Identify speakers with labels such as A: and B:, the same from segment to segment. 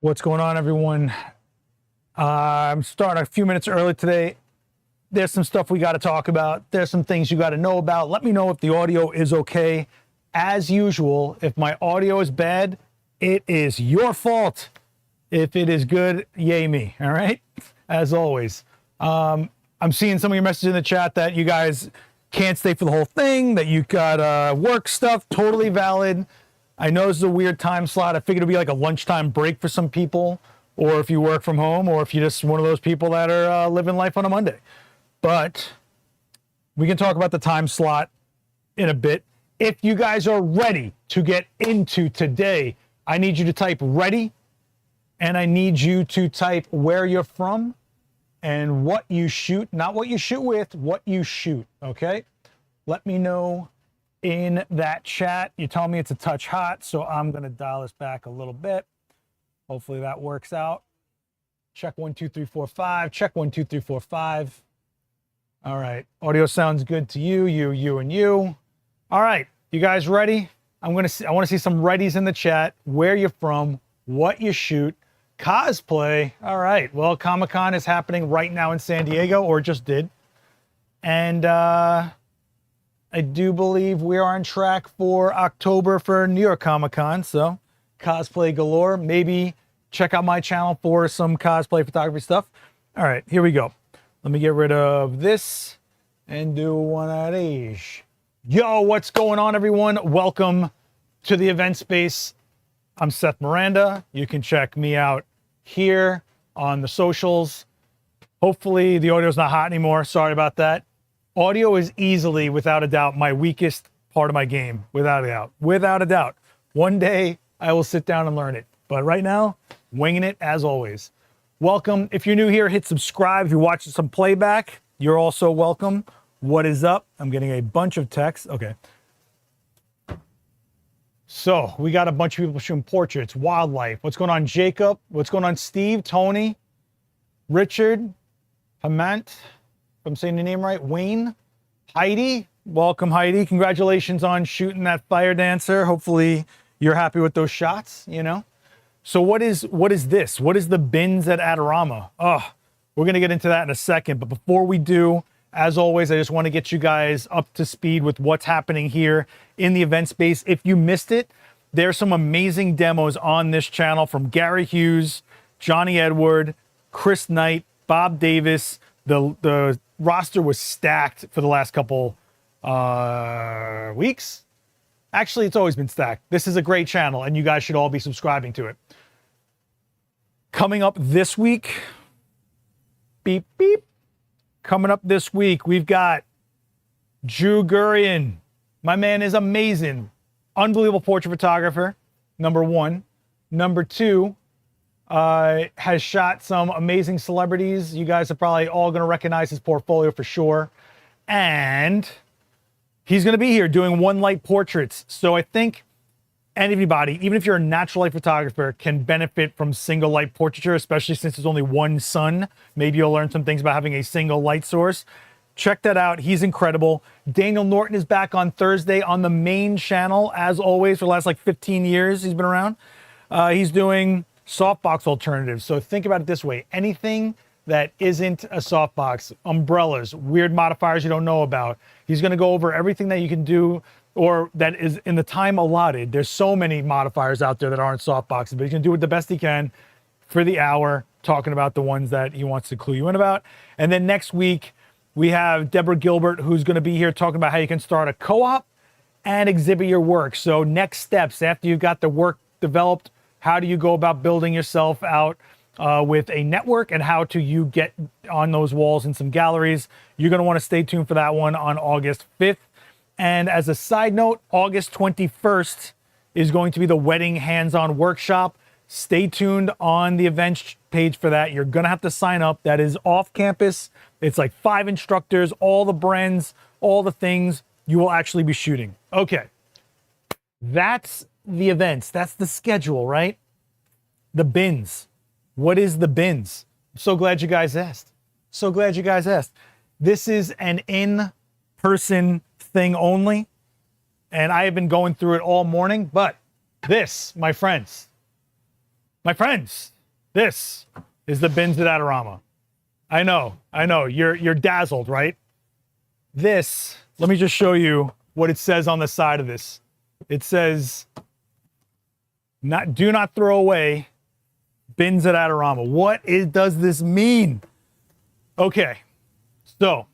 A: What's going on, everyone? I'm starting a few minutes early today. There's some stuff we got to talk about. There's some things you got to know about. Let me know if the audio is okay. As usual, if my audio is bad, it is your fault. If it is good, yay me. All right. As always, I'm seeing some of your messages in the chat that you guys can't stay for the whole thing, that you got work stuff. Totally valid. I know this is a weird time slot. I figured it'd be like a lunchtime break for some people, or if you work from home, or if you're just one of those people that are living life on a Monday. But we can talk about the time slot in a bit. If you guys are ready to get into today, I need you to type ready, and I need you to type where you're from and what you shoot, not what you shoot with, what you shoot, okay? Let me know in that chat. You told me it's a touch hot, so I'm gonna dial this back a little bit. Hopefully that works out. Check 1 2 3 4 5. Check 1 2 3 4 5. All right, audio sounds good to you, and you. All right, you guys ready? I want to see some readies in the chat. Where you're from, what you shoot, cosplay. All right, well, Comic-Con is happening right now in San Diego, or just did, and I do believe we are on track for October for New York Comic-Con, so cosplay galore. Maybe check out my channel for some cosplay photography stuff. All right, here we go. Let me get rid of this and do one of these. Yo, what's going on, everyone? Welcome to the event space. I'm Seth Miranda. You can check me out here on the socials. Hopefully the audio's not hot anymore. Sorry about that. Audio is easily, without a doubt, my weakest part of my game. Without a doubt. Without a doubt. One day, I will sit down and learn it. But right now, winging it as always. Welcome. If you're new here, hit subscribe. If you're watching some playback, you're also welcome. What is up? I'm getting a bunch of texts. Okay. So, we got a bunch of people shooting portraits, wildlife. What's going on, Jacob? What's going on, Steve, Tony, Richard, Hamant? I'm saying the name right, Wayne, Heidi. Welcome, Heidi. Congratulations on shooting that fire dancer. Hopefully you're happy with those shots, you know. So what is this? What is the bins at Adorama? Oh, we're gonna get into that in a second. But before we do, as always, I just want to get you guys up to speed with what's happening here in the event space. If you missed it, there's some amazing demos on this channel from Gary Hughes, Johnny Edward, Chris Knight, Bob Davis. The roster was stacked for the last couple weeks. Actually, it's always been stacked. This is a great channel, and you guys should all be subscribing to it. Coming up this week, beep, beep. Coming up this week, we've got Drew Gurian. My man is amazing. Unbelievable portrait photographer, number one. Number two, has shot some amazing celebrities. You guys are probably all going to recognize his portfolio for sure. And he's going to be here doing one light portraits. So I think anybody, even if you're a natural light photographer, can benefit from single light portraiture, especially since there's only one sun. Maybe you'll learn some things about having a single light source. Check that out. He's incredible. Daniel Norton is back on Thursday on the main channel, as always, for the last like 15 years he's been around. He's doing softbox alternatives. So think about it this way. Anything that isn't a softbox, umbrellas, weird modifiers you don't know about. He's going to go over everything that you can do or that is in the time allotted. There's so many modifiers out there that aren't softboxes, but he's going to do it the best he can for the hour, talking about the ones that he wants to clue you in about. And then next week, we have Deborah Gilbert, who's going to be here talking about how you can start a co-op and exhibit your work. So next steps after you've got the work developed, how do you go about building yourself out with a network, and how do you get on those walls in some galleries? You're going to want to stay tuned for that one on August 5th. And as a side note, August 21st is going to be the wedding hands-on workshop. Stay tuned on the events page for that. You're going to have to sign up. That is off campus. It's like 5 instructors, all the brands, all the things you will actually be shooting. Okay. That's the events. That's the schedule, right? The bins. What is the bins? I'm so glad you guys asked. So glad you guys asked. This is an in-person thing only, and I have been going through it all morning, but this, my friends, My friends, this is the bins at Adorama. I know, you're dazzled, right? This, let me just show you what it says on the side of this. It says, do not throw away, bins at Adorama. What does this mean? Okay, so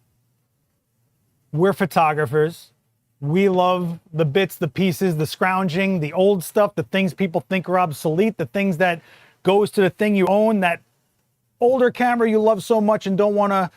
A: we're photographers. We love the bits, the pieces, the scrounging, the old stuff, the things people think are obsolete, the things that goes to the thing you own, that older camera you love so much and don't want to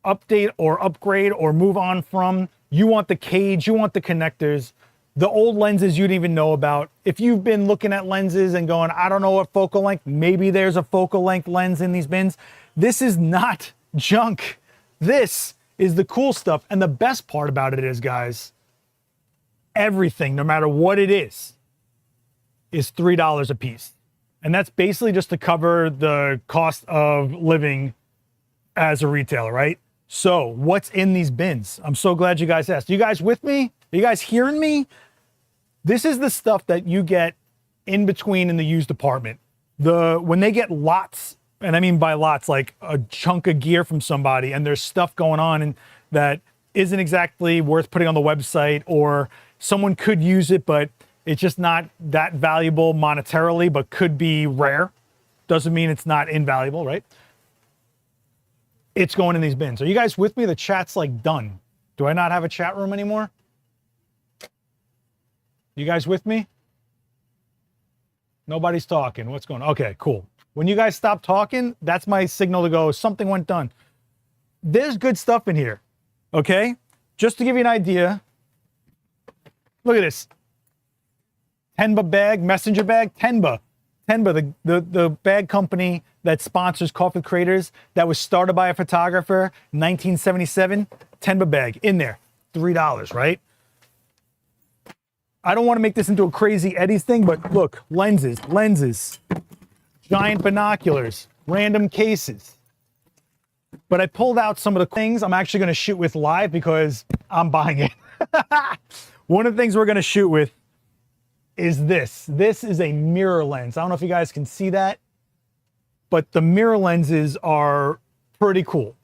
A: update or upgrade or move on from. You want the cage, you want the connectors, the old lenses you didn't even know about. If you've been looking at lenses and going, I don't know what focal length, maybe there's a focal length lens in these bins. This is not junk. This is the cool stuff. And the best part about it is, guys, everything, no matter what it is $3 a piece. And that's basically just to cover the cost of living as a retailer, right? So what's in these bins? I'm so glad you guys asked. You guys with me? Are you guys hearing me? This is the stuff that you get in between in the used department. When they get lots, and I mean by lots, like a chunk of gear from somebody, and there's stuff going on and that isn't exactly worth putting on the website, or someone could use it, but it's just not that valuable monetarily, but could be rare. Doesn't mean it's not invaluable, right? It's going in these bins. Are you guys with me? The chat's like done. Do I not have a chat room anymore? You guys with me? Nobody's talking. What's going on? Okay, cool. When you guys stop talking, that's my signal to go, something went done. There's good stuff in here, okay? Just to give you an idea, look at this. Tenba bag, messenger bag, Tenba. Tenba, the bag company that sponsors Coffee Creators, that was started by a photographer in 1977. Tenba bag in there, $3, right? I don't want to make this into a crazy Eddie's thing, but look, lenses, giant binoculars, random cases. But I pulled out some of the things I'm actually going to shoot with live because I'm buying it. One of the things we're going to shoot with is this. This is a mirror lens. I don't know if you guys can see that, but the mirror lenses are pretty cool.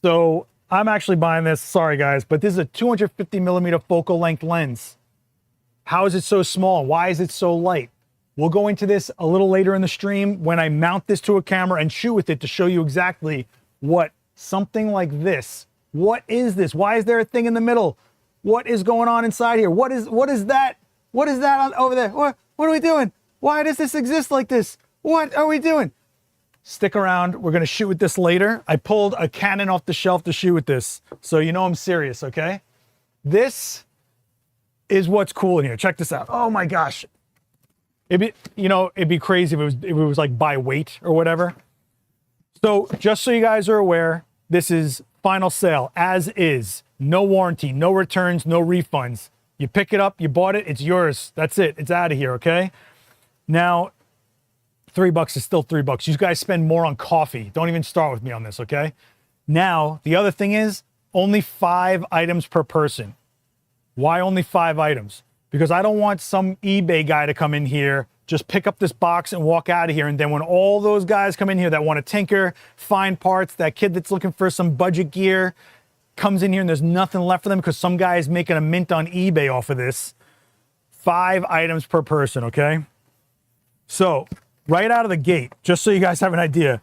A: So I'm actually buying this. Sorry guys, but this is a 250 millimeter focal length lens. How is it so small? Why is it so light? We'll go into this a little later in the stream when I mount this to a camera and shoot with it to show you exactly what something like this. What is this? Why is there a thing in the middle? What is going on inside here? What is that? What is that over there? What are we doing? Why does this exist like this? What are we doing? Stick around. We're going to shoot with this later. I pulled a Canon off the shelf to shoot with this, so you know I'm serious, okay? This is what's cool in here. Check this out. Oh my gosh. It'd be crazy if it was like by weight or whatever. So just so you guys are aware, this is final sale as is. No warranty, no returns, no refunds. You pick it up, you bought it, it's yours. That's it. It's out of here, okay? Now, $3 is still $3. You guys spend more on coffee. Don't even start with me on this, okay? Now, the other thing is only 5 items per person. Why only 5 items? Because I don't want some eBay guy to come in here, just pick up this box and walk out of here. And then when all those guys come in here that want to tinker, find parts, that kid that's looking for some budget gear comes in here and there's nothing left for them because some guy is making a mint on eBay off of this. 5 items per person, okay? So right out of the gate, just so you guys have an idea,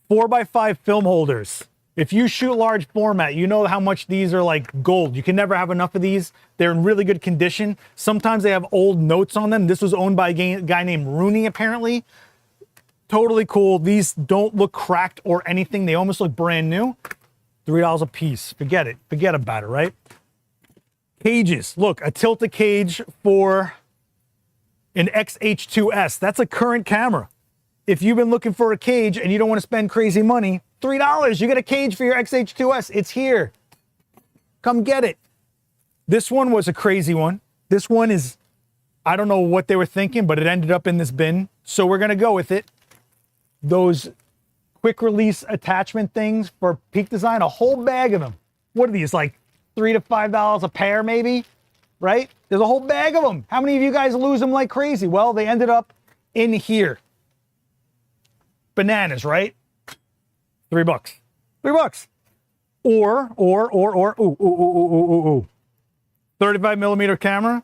A: 4x5 film holders. If you shoot large format, you know how much these are like gold. You can never have enough of these. They're in really good condition. Sometimes they have old notes on them. This was owned by a guy named Rooney, apparently. Totally cool. These don't look cracked or anything. They almost look brand new. $3 a piece. Forget it. Forget about it, right? Cages. Look, a tilted cage for an XH2S. That's a current camera. If you've been looking for a cage and you don't want to spend crazy money, $3, you get a cage for your XH2S. It's here. Come get it. This one was a crazy one. This one is, I don't know what they were thinking, but it ended up in this bin. So we're going to go with it. Those quick release attachment things for Peak Design, a whole bag of them. What are these, like $3 to $5 a pair maybe, right? There's a whole bag of them. How many of you guys lose them like crazy? Well, they ended up in here. bananas, right? $3. $3. Ooh. 35 millimeter camera.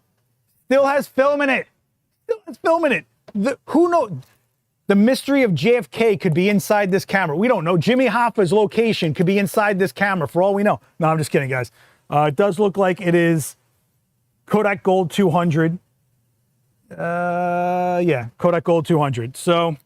A: Still has film in it. Still has film in it. Who knows? The mystery of JFK could be inside this camera. We don't know. Jimmy Hoffa's location could be inside this camera for all we know. No, I'm just kidding, guys. It does look like it is Kodak Gold 200. Yeah, Kodak Gold 200. So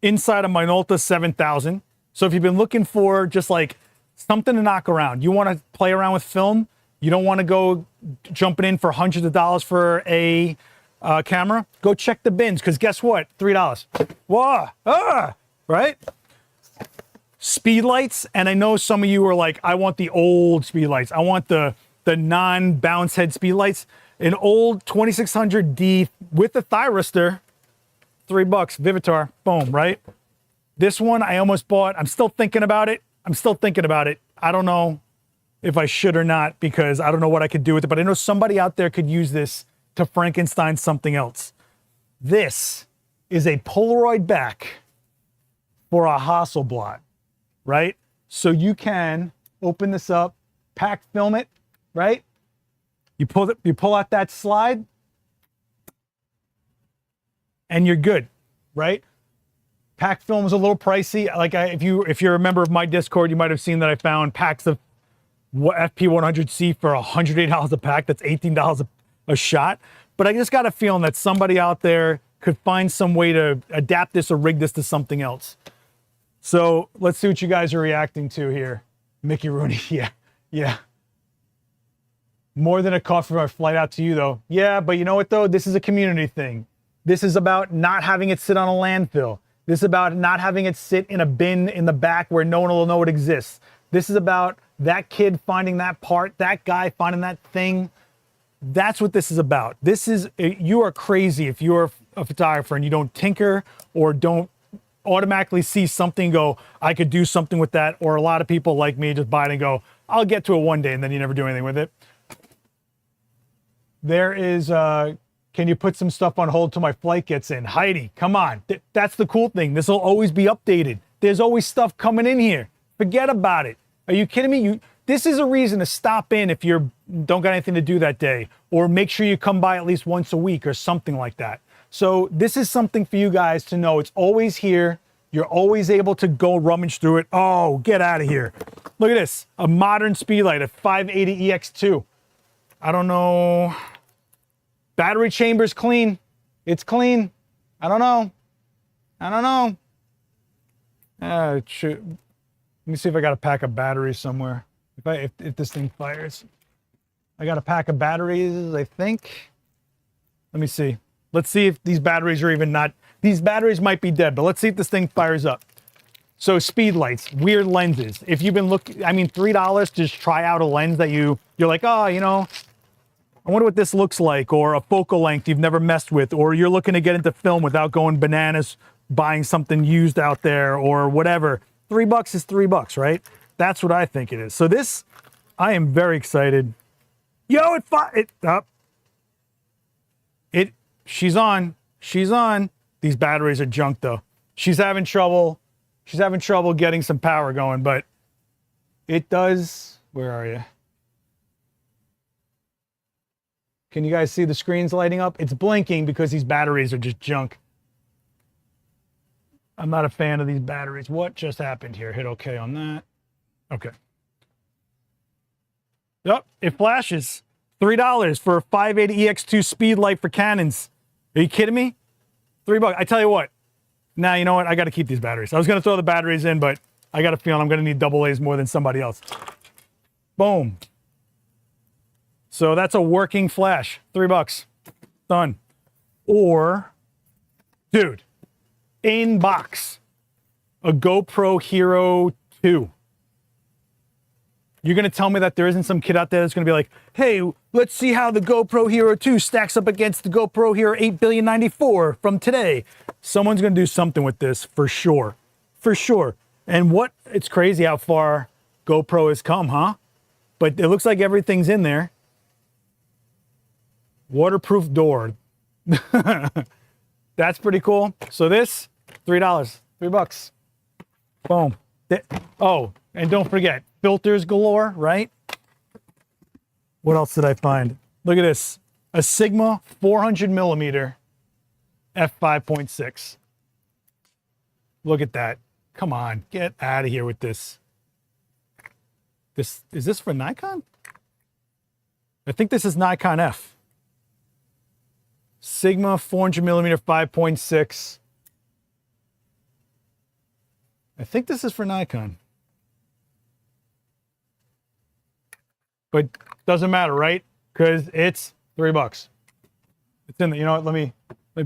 A: inside a Minolta 7000. So if you've been looking for just like something to knock around, you want to play around with film, you don't want to go jumping in for hundreds of dollars for a camera, go check the bins, because guess what? $3. Whoa, right? Speed lights, and I know some of you are like, I want the old speed lights. I want the non-bounce head speed lights. An old 2600D with a thyristor, $3, Vivitar, boom, right? This one I almost bought. I'm still thinking about it. I don't know if I should or not, because I don't know what I could do with it, but I know somebody out there could use this to Frankenstein something else. This is a Polaroid back for a Hasselblad, right? So you can open this up, pack film it, right? You pull out that slide, and you're good, right? Pack film is a little pricey. Like if you're a member of my Discord, you might have seen that I found packs of FP100C for $108 a pack. That's $18 a shot. But I just got a feeling that somebody out there could find some way to adapt this or rig this to something else. So let's see what you guys are reacting to here. Mickey Rooney, yeah. More than a cost for our flight out to you, though. Yeah, but you know what, though? This is a community thing. This is about not having it sit on a landfill. This is about not having it sit in a bin in the back where no one will know it exists. This is about that kid finding that part, that guy finding that thing. That's what this is about. You are crazy if you're a photographer and you don't tinker or don't automatically see something and go, I could do something with that. Or a lot of people like me just buy it and go, I'll get to it one day, and then you never do anything with it. There is, can you put some stuff on hold till my flight gets in? Heidi, come on. That's the cool thing. This will always be updated. There's always stuff coming in here. Forget about it. Are you kidding me? This is a reason to stop in if you don't got anything to do that day, or make sure you come by at least once a week or something like that. So this is something for you guys to know. It's always here. You're always able to go rummage through it. Oh, get out of here. Look at this. A modern speedlight, a 580 EX2. I don't know. Battery chamber's clean. It's clean. I don't know. Let me see if I got a pack of batteries somewhere. If this thing fires. I got a pack of batteries, I think. Let me see. Let's see if these batteries are even not... These batteries might be dead, but let's see if this thing fires up. So speed lights, weird lenses. If you've been looking... I mean, $3 to just try out a lens that you're like, oh, you know, I wonder what this looks like, or a focal length you've never messed with, or you're looking to get into film without going bananas, buying something used out there, or whatever. $3 is $3, right? That's what I think it is. So this, I am very excited. Yo, she's on. These batteries are junk though. She's having trouble getting some power going, but it does. Where are you? Can you guys see the screens lighting up? It's blinking because these batteries are just junk. I'm not a fan of these batteries. What just happened here? Hit OK on that. Okay. Yep, it flashes. $3 for a 580 EX2 speed light for Canons. Are you kidding me? $3. I tell you what. Now, you know what? I got to keep these batteries. I was going to throw the batteries in, but I got a feeling I'm going to need double A's more than somebody else. Boom. So that's a working flash. $3. Done. Or, dude, in box, a GoPro Hero 2. You're going to tell me that there isn't some kid out there that's going to be like, hey, let's see how the GoPro Hero 2 stacks up against the GoPro Hero 8,094,000 from today. Someone's going to do something with this for sure. For sure. And it's crazy how far GoPro has come, huh? But it looks like everything's in there. Waterproof door. That's pretty cool. So this, $3. $3. Boom. Oh, and don't forget, filters galore, right? What else did I find? Look at this. A Sigma 400 millimeter f5.6. Look at that. Come on, get out of here with this. Is this for Nikon? I think this is Nikon F. Sigma 400 millimeter 5.6. I think this is for Nikon. But doesn't matter, right? Because it's $3. It's in the, you know what, let me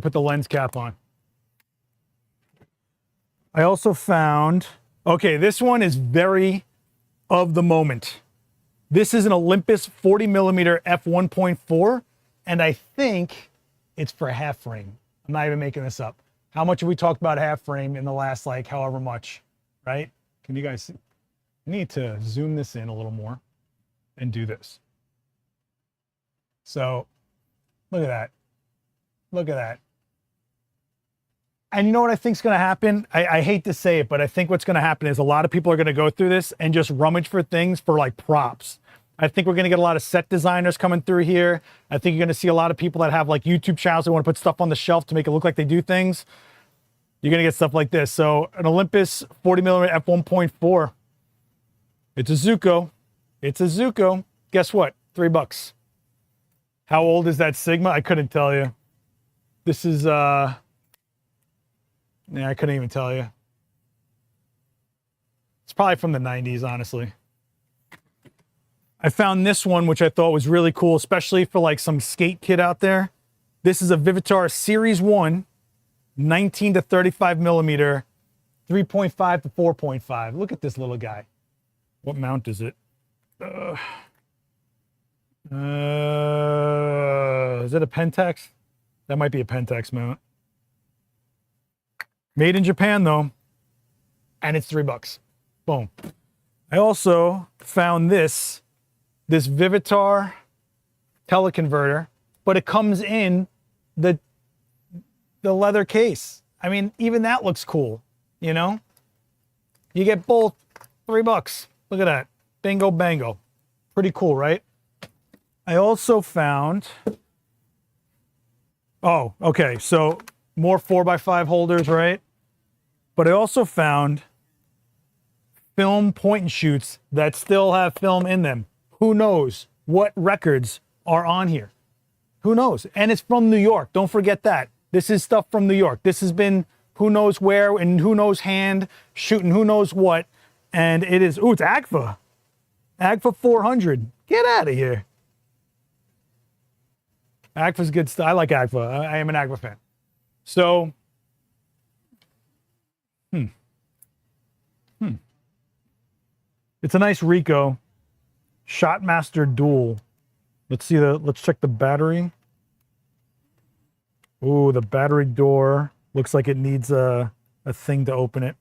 A: put the lens cap on. I also found, okay, this one is very of the moment. This is an Olympus 40 millimeter f1.4, and I think it's for half frame. I'm not even making this up. How much have we talked about half frame in the last, like, however much, right? Can you guys see? I need to zoom this in a little more and do this. So look at that. Look at that. And you know what I think is going to happen? I hate to say it, but I think what's going to happen is a lot of people are going to go through this and just rummage for things for like props. I think we're going to get a lot of set designers coming through here. I think you're going to see a lot of people that have like YouTube channels that want to put stuff on the shelf to make it look like they do things. You're going to get stuff like this. So an Olympus 40 millimeter f1.4. It's a Zuko. It's a Zuko. Guess what? $3. How old is that Sigma? I couldn't tell you. This is, yeah, I couldn't even tell you. It's probably from the 90s, honestly. I found this one, which I thought was really cool, especially for like some skate kid out there. This is a Vivitar Series 1, 19 to 35 millimeter, 3.5 to 4.5. Look at this little guy. What mount is it? Is it a Pentax? That might be a Pentax mount. Made in Japan though, and it's $3. Boom. I also found this Vivitar teleconverter, but it comes in the leather case. I mean, even that looks cool, you know? You get both, $3. Look at that. Bingo bango. Pretty cool, right? I also found, oh, okay, so more 4x5 holders, right? But I also found film point and shoots that still have film in them. Who knows what records are on here? Who knows? And it's from New York. Don't forget that. This is stuff from New York. This has been who knows where and who knows hand shooting who knows what. And it is, ooh, it's Agfa. Agfa 400. Get out of here. Agfa's good stuff. I like Agfa. I am an Agfa fan. So, it's a nice Ricoh Shotmaster Dual. Let's check the battery. Ooh, the battery door looks like it needs a thing to open it.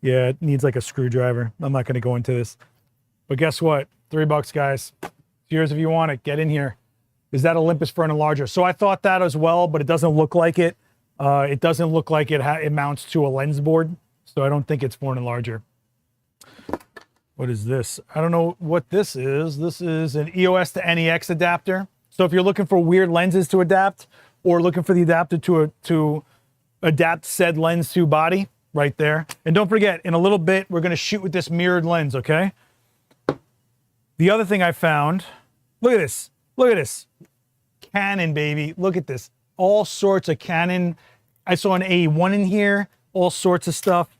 A: Yeah, it needs like a screwdriver. I'm not going to go into this. But guess what? $3, guys. It's yours if you want it. Get in here. Is that Olympus for an enlarger? So I thought that as well, but it doesn't look like it. It doesn't look like it mounts to a lens board. So I don't think it's for an enlarger. What is this? I don't know what this is. This is an EOS to NEX adapter. So if you're looking for weird lenses to adapt or looking for the adapter to adapt said lens to body, right there. And don't forget, in a little bit, we're going to shoot with this mirrored lens, okay? The other thing I found, look at this. Look at this. Canon, baby. Look at this. All sorts of Canon. I saw an A1 in here, all sorts of stuff.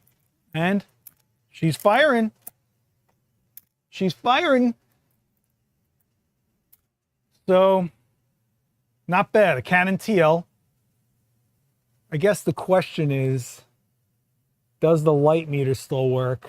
A: And she's firing. She's firing. So, not bad. A Canon TL. I guess the question is, does the light meter still work?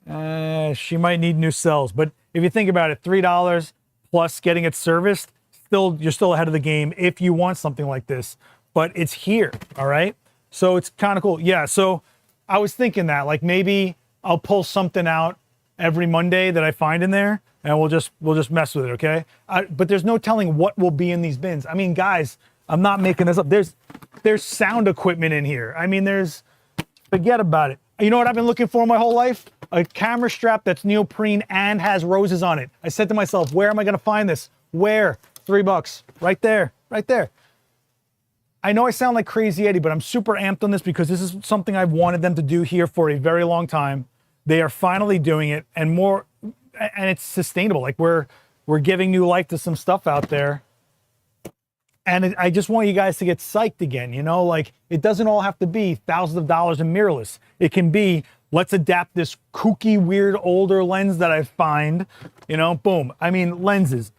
A: She might need new cells. But if you think about it, $3 plus getting it serviced, you're still ahead of the game if you want something like this. But it's here, all right? So it's kind of cool. Yeah, so I was thinking that, like, maybe I'll pull something out every Monday that I find in there, and we'll just mess with it, okay? But there's no telling what will be in these bins. I mean, guys, I'm not making this up. There's sound equipment in here. I mean, there's Forget about it. You know what I've been looking for my whole life? A camera strap that's neoprene and has roses on it. I said to myself, where am I gonna find this? Where? $3, right there, right there. I know I sound like Crazy Eddie, but I'm super amped on this because this is something I've wanted them to do here for a very long time. They are finally doing it, and it's sustainable. Like we're giving new life to some stuff out there. And I just want you guys to get psyched again, you know, like it doesn't all have to be thousands of dollars in mirrorless. It can be, let's adapt this kooky, weird, older lens that I find, you know, boom. I mean, lenses.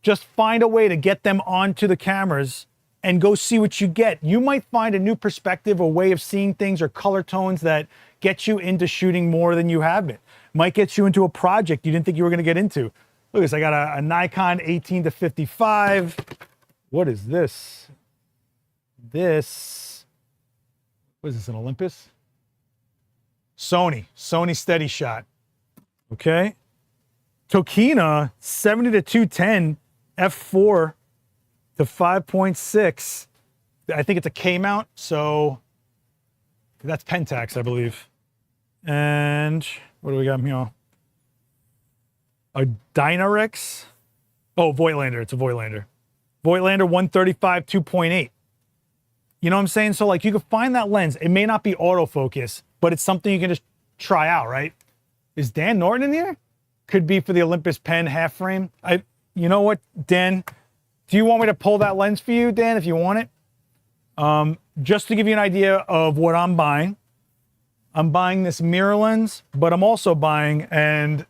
A: Just find a way to get them onto the cameras and go see what you get. You might find a new perspective, a way of seeing things or color tones that get you into shooting more than you have been. Might get you into a project you didn't think you were gonna get into. Look at this, I got a Nikon 18-55. What is this? What is this, an Olympus? Sony Steady Shot, okay? Tokina 70-210 f4 to 5.6. I think it's a K mount, so that's Pentax, I believe. And what do we got here? A Dynarex. Oh, Voigtlander. It's a Voigtlander. Voigtlander 135 2.8. You know what I'm saying? So like you can find that lens. It may not be autofocus, but it's something you can just try out, right? Is Dan Norton in here? Could be for the Olympus Pen half frame. You know what, Dan? Do you want me to pull that lens for you, Dan, if you want it? Just to give you an idea of what I'm buying. I'm buying this mirror lens, but I'm also buying, and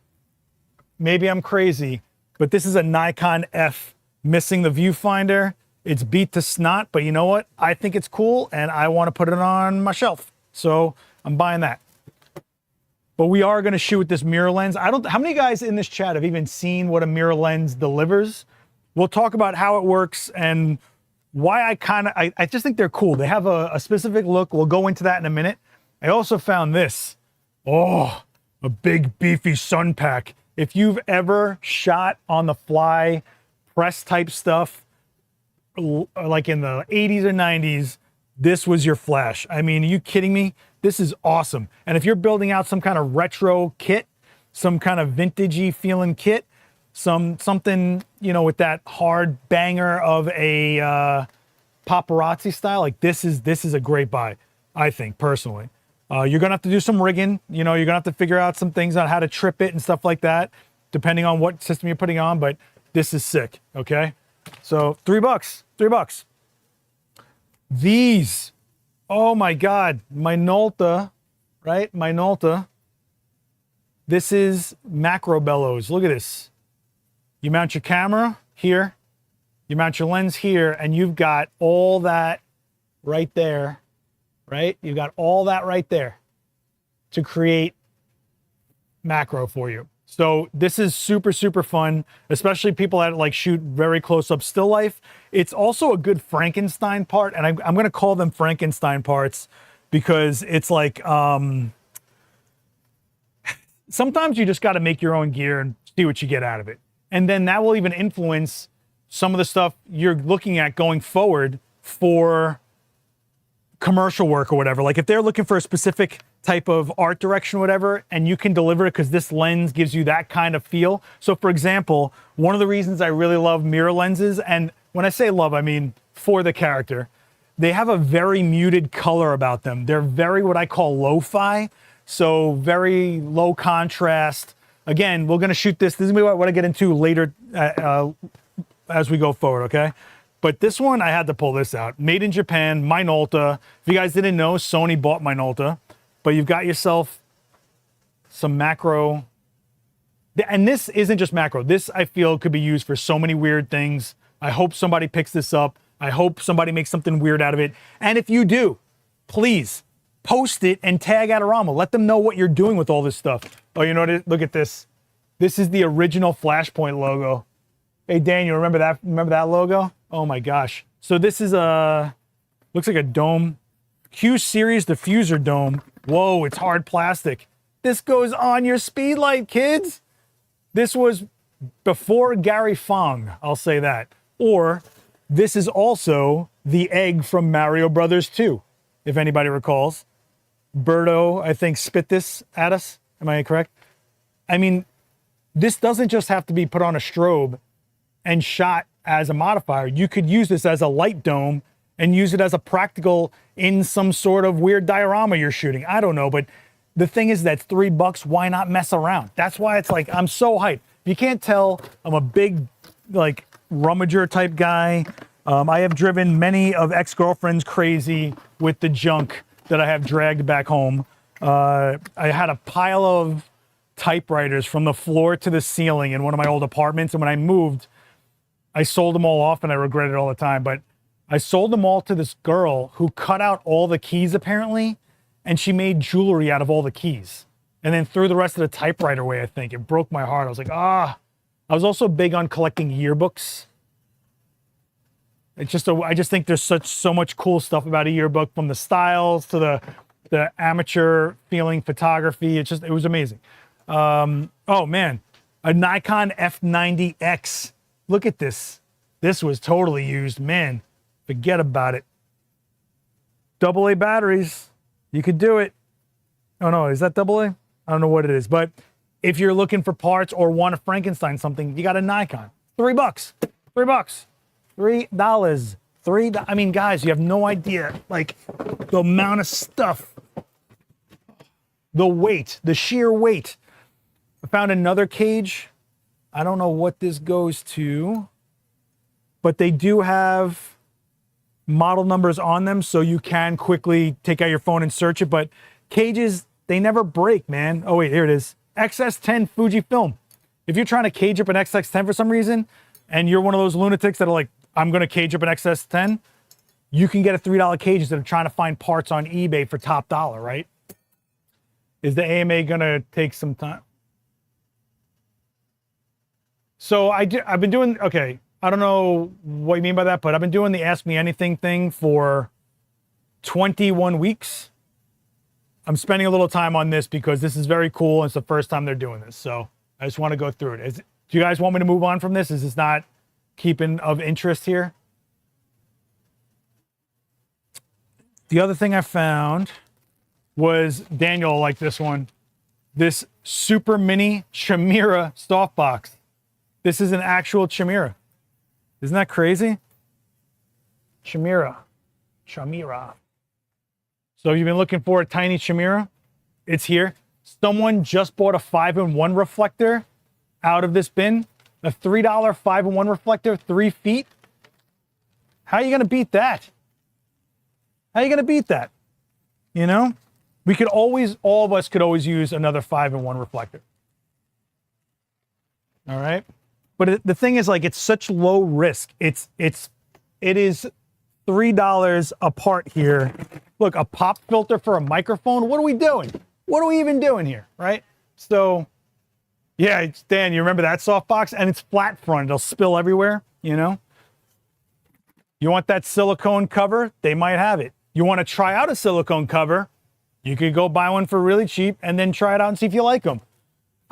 A: maybe I'm crazy, but this is a Nikon F missing the viewfinder. It's beat to snot, but you know what? I think it's cool and I want to put it on my shelf. So I'm buying that. But we are going to shoot with this mirror lens. How many guys in this chat have even seen what a mirror lens delivers? We'll talk about how it works and why I just think they're cool. They have a specific look. We'll go into that in a minute. I also found this. Oh, a big beefy sun pack. If you've ever shot on the fly press type stuff, like in the 80s or 90s, this was your flash. I mean, are you kidding me? This is awesome. And if you're building out some kind of retro kit, some kind of vintagey feeling kit, something, you know, with that hard banger of a paparazzi style, like this is a great buy, I think, personally. You're gonna have to do some rigging, you know, you're gonna have to figure out some things on how to trip it and stuff like that, depending on what system you're putting on, but this is sick, okay? So $3. These, oh my God, Minolta, right? Minolta. This is macro bellows. Look at this. You mount your camera here, you mount your lens here, and you've got all that right there, right? You've got all that right there to create macro for you. So this is super, super fun, especially people that like shoot very close up still life. It's also a good Frankenstein part, and I'm going to call them Frankenstein parts because it's like, sometimes you just got to make your own gear and see what you get out of it. And then that will even influence some of the stuff you're looking at going forward for commercial work or whatever. Like if they're looking for a specific type of art direction or whatever, and you can deliver it because this lens gives you that kind of feel. So for example, one of the reasons I really love mirror lenses, and when I say love, I mean for the character, they have a very muted color about them. They're very what I call lo-fi, so very low contrast. Again, we're gonna shoot this. This is what I get into later as we go forward, okay? But this one, I had to pull this out. Made in Japan, Minolta. If you guys didn't know, Sony bought Minolta. But you've got yourself some macro. And this isn't just macro. This, I feel, could be used for so many weird things. I hope somebody picks this up. I hope somebody makes something weird out of it. And if you do, please post it and tag Adorama. Let them know what you're doing with all this stuff. Oh, you know what? Look at this. This is the original Flashpoint logo. Hey, Dan, you remember that? Remember that logo? Oh my gosh. So this is looks like a dome. Q Series diffuser dome. Whoa, it's hard plastic. This goes on your speedlight, kids. This was before Gary Fong, I'll say that. Or this is also the egg from Mario Brothers 2, if anybody recalls. Birdo, I think, spit this at us. Am I correct? I mean, this doesn't just have to be put on a strobe and shot as a modifier. You could use this as a light dome and use it as a practical in some sort of weird diorama you're shooting. I don't know, but the thing is that's $3. Why not mess around? That's why it's like, I'm so hyped. If you can't tell, I'm a big, like, rummager type guy. I have driven many of ex-girlfriends crazy with the junk that I have dragged back home. I had a pile of typewriters from the floor to the ceiling in one of my old apartments, and when I moved, I sold them all off, and I regret it all the time, but I sold them all to this girl who cut out all the keys apparently, and she made jewelry out of all the keys and then threw the rest of the typewriter away, I think. It broke my heart. I was like, ah. I was also big on collecting yearbooks. It's just, I just think there's so much cool stuff about a yearbook, from the styles to the amateur feeling photography. It was amazing. Oh man, a Nikon F90X. Look at this. This was totally used, man. Forget about it. AA batteries. You could do it. Oh no, is that AA? I don't know what it is, but if you're looking for parts or want to Frankenstein something, you got a Nikon. $3. $3. $3. I mean, guys, you have no idea, like, the amount of stuff. The weight, the sheer weight. I found another cage. I don't know what this goes to, but they do have model numbers on them, so you can quickly take out your phone and search it. But cages, they never break, man. Oh wait, here it is. XS10 Fujifilm. If you're trying to cage up an XS10 for some reason, and you're one of those lunatics that are like, I'm gonna cage up an XS10, you can get a $3 cage instead of trying to find parts on eBay for top dollar, right? Is the AMA gonna take some time? So I've been doing, okay, I don't know what you mean by that, but I've been doing the Ask Me Anything thing for 21 weeks. I'm spending a little time on this because this is very cool, and it's the first time they're doing this. So I just want to go through it. Do you guys want me to move on from this? Is this not keeping of interest here? The other thing I found was, Daniel liked this one, this super mini Chimera softbox. This is an actual Chimera. Isn't that crazy? Chimera. So if you've been looking for a tiny Chimera, it's here. Someone just bought a 5-in-1 reflector out of this bin. A $3 5-in-1 reflector, 3 feet. How are you gonna beat that? How are you gonna beat that? You know? We could always, all of us could always use another 5-in-1 reflector. All right? But the thing is, like, it's such low risk. It is $3 a part here. Look, a pop filter for a microphone. What are we doing? What are we even doing here, right? So, yeah, Dan, you remember that softbox? And it's flat front. It'll spill everywhere, you know? You want that silicone cover? They might have it. You want to try out a silicone cover? You could go buy one for really cheap and then try it out and see if you like them.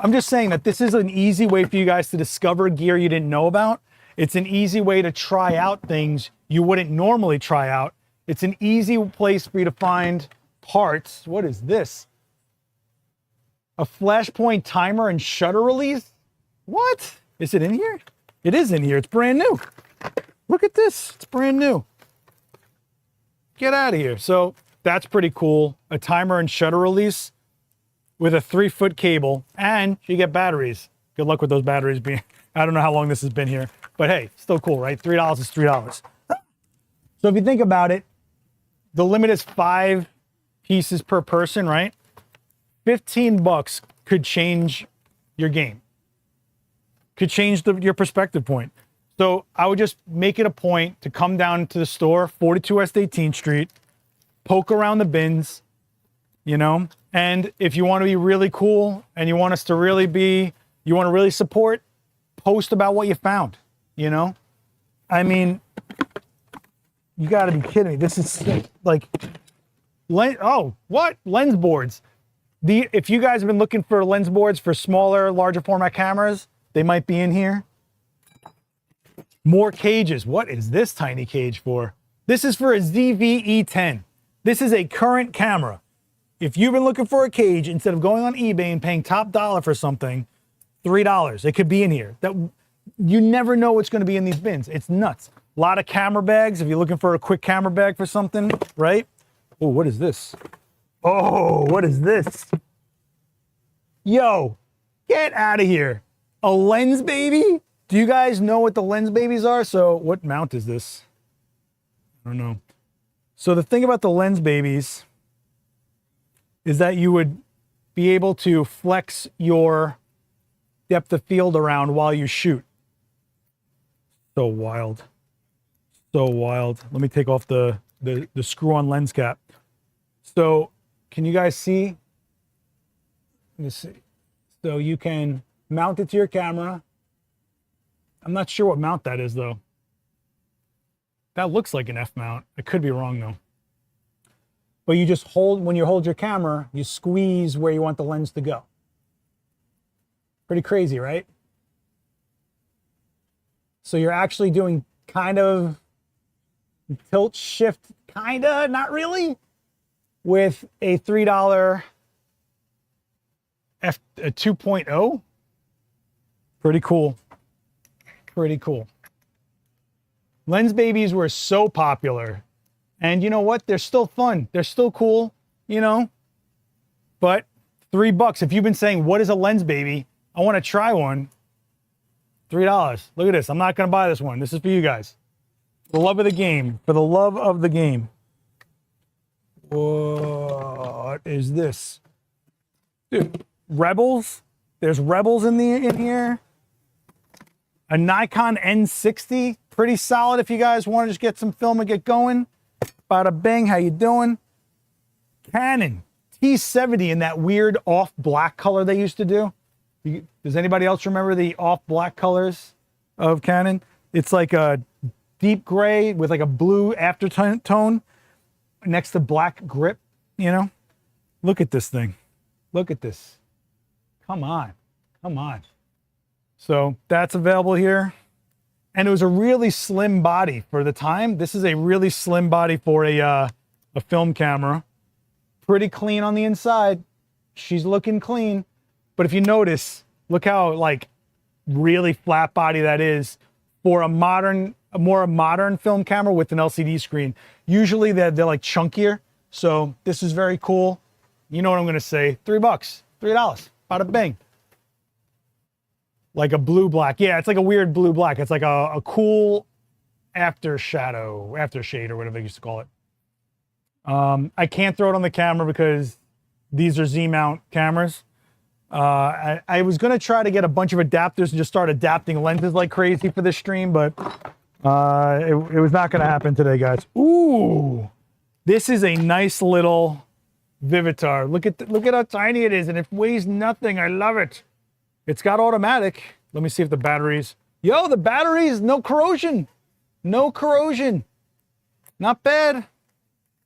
A: I'm just saying that this is an easy way for you guys to discover gear you didn't know about. It's an easy way to try out things you wouldn't normally try out. It's an easy place for you to find parts. What is this? A flashpoint timer and shutter release? What? Is it in here? It is in here. It's brand new. Look at this. It's brand new. Get out of here. So that's pretty cool. A timer and shutter release with a 3-foot cable, and you get batteries. Good luck with those batteries being, I don't know how long this has been here, but hey, still cool, right? $3 is $3. So if you think about it, the limit is 5 pieces per person, right? $15 could change your game. Could change your perspective point. So I would just make it a point to come down to the store, 42 West 18th Street, poke around the bins, you know? And if you want to be really cool and you want us to really be, you want to really support, post about what you found, you know? I mean, you got to be kidding me. This is like, oh, what? Lens boards. If you guys have been looking for lens boards for smaller, larger format cameras, they might be in here. More cages. What is this tiny cage for? This is for a ZV-E10. This is a current camera. If you've been looking for a cage, instead of going on eBay and paying top dollar for something, $3. It could be in here. That you never know what's going to be in these bins. It's nuts. A lot of camera bags. If you're looking for a quick camera bag for something, right? Oh, what is this? Oh, what is this? Yo, get out of here. A lens baby? Do you guys know what the lens babies are? So what mount is this? I don't know. So the thing about the lens babies is that you would be able to flex your depth of field around while you shoot. So wild. So wild. Let me take off the screw-on lens cap. So can you guys see? Let me see. So you can mount it to your camera. I'm not sure what mount that is though. That looks like an F mount. I could be wrong though. But you just hold, when you hold your camera, you squeeze where you want the lens to go. Pretty crazy, right? So you're actually doing kind of tilt shift, kinda, not really, with a $3 a 2.0. Pretty cool. Pretty cool. Lens babies were so popular. And you know what? They're still fun. They're still cool, you know? But $3. If you've been saying, what is a lens baby? I want to try one. $3. Look at this. I'm not going to buy this one. This is for you guys. For the love of the game. For the love of the game. What is this? Dude, Rebels. There's Rebels in here. A Nikon N60. Pretty solid if you guys want to just get some film and get going. Bada bing, how you doing? Canon T70 in that weird off black color they used to do. Does anybody else remember the off black colors of Canon? It's like a deep gray with like a blue aftertone next to black grip, you know? Look at this thing. Look at this. Come on. Come on. So that's available here. And it was a really slim body for the time. This is a really slim body for a film camera. Pretty clean on the inside. She's looking clean. But if you notice, look how like really flat body that is for a more modern film camera with an LCD screen. Usually they're like chunkier. So this is very cool. You know what I'm gonna say, $3, $3, bada bing. Like a blue black. Yeah, it's like a weird blue black. It's like a cool aftershade or whatever they used to call it. I can't throw it on the camera because these are Z-mount cameras. I was gonna try to get a bunch of adapters and just start adapting lenses like crazy for this stream, but it was not gonna happen today, guys. Ooh, this is a nice little Vivitar. Look at how tiny it is, and it weighs nothing. I love it. It's got automatic. Let me see if the batteries. Yo, the batteries, no corrosion. No corrosion. Not bad.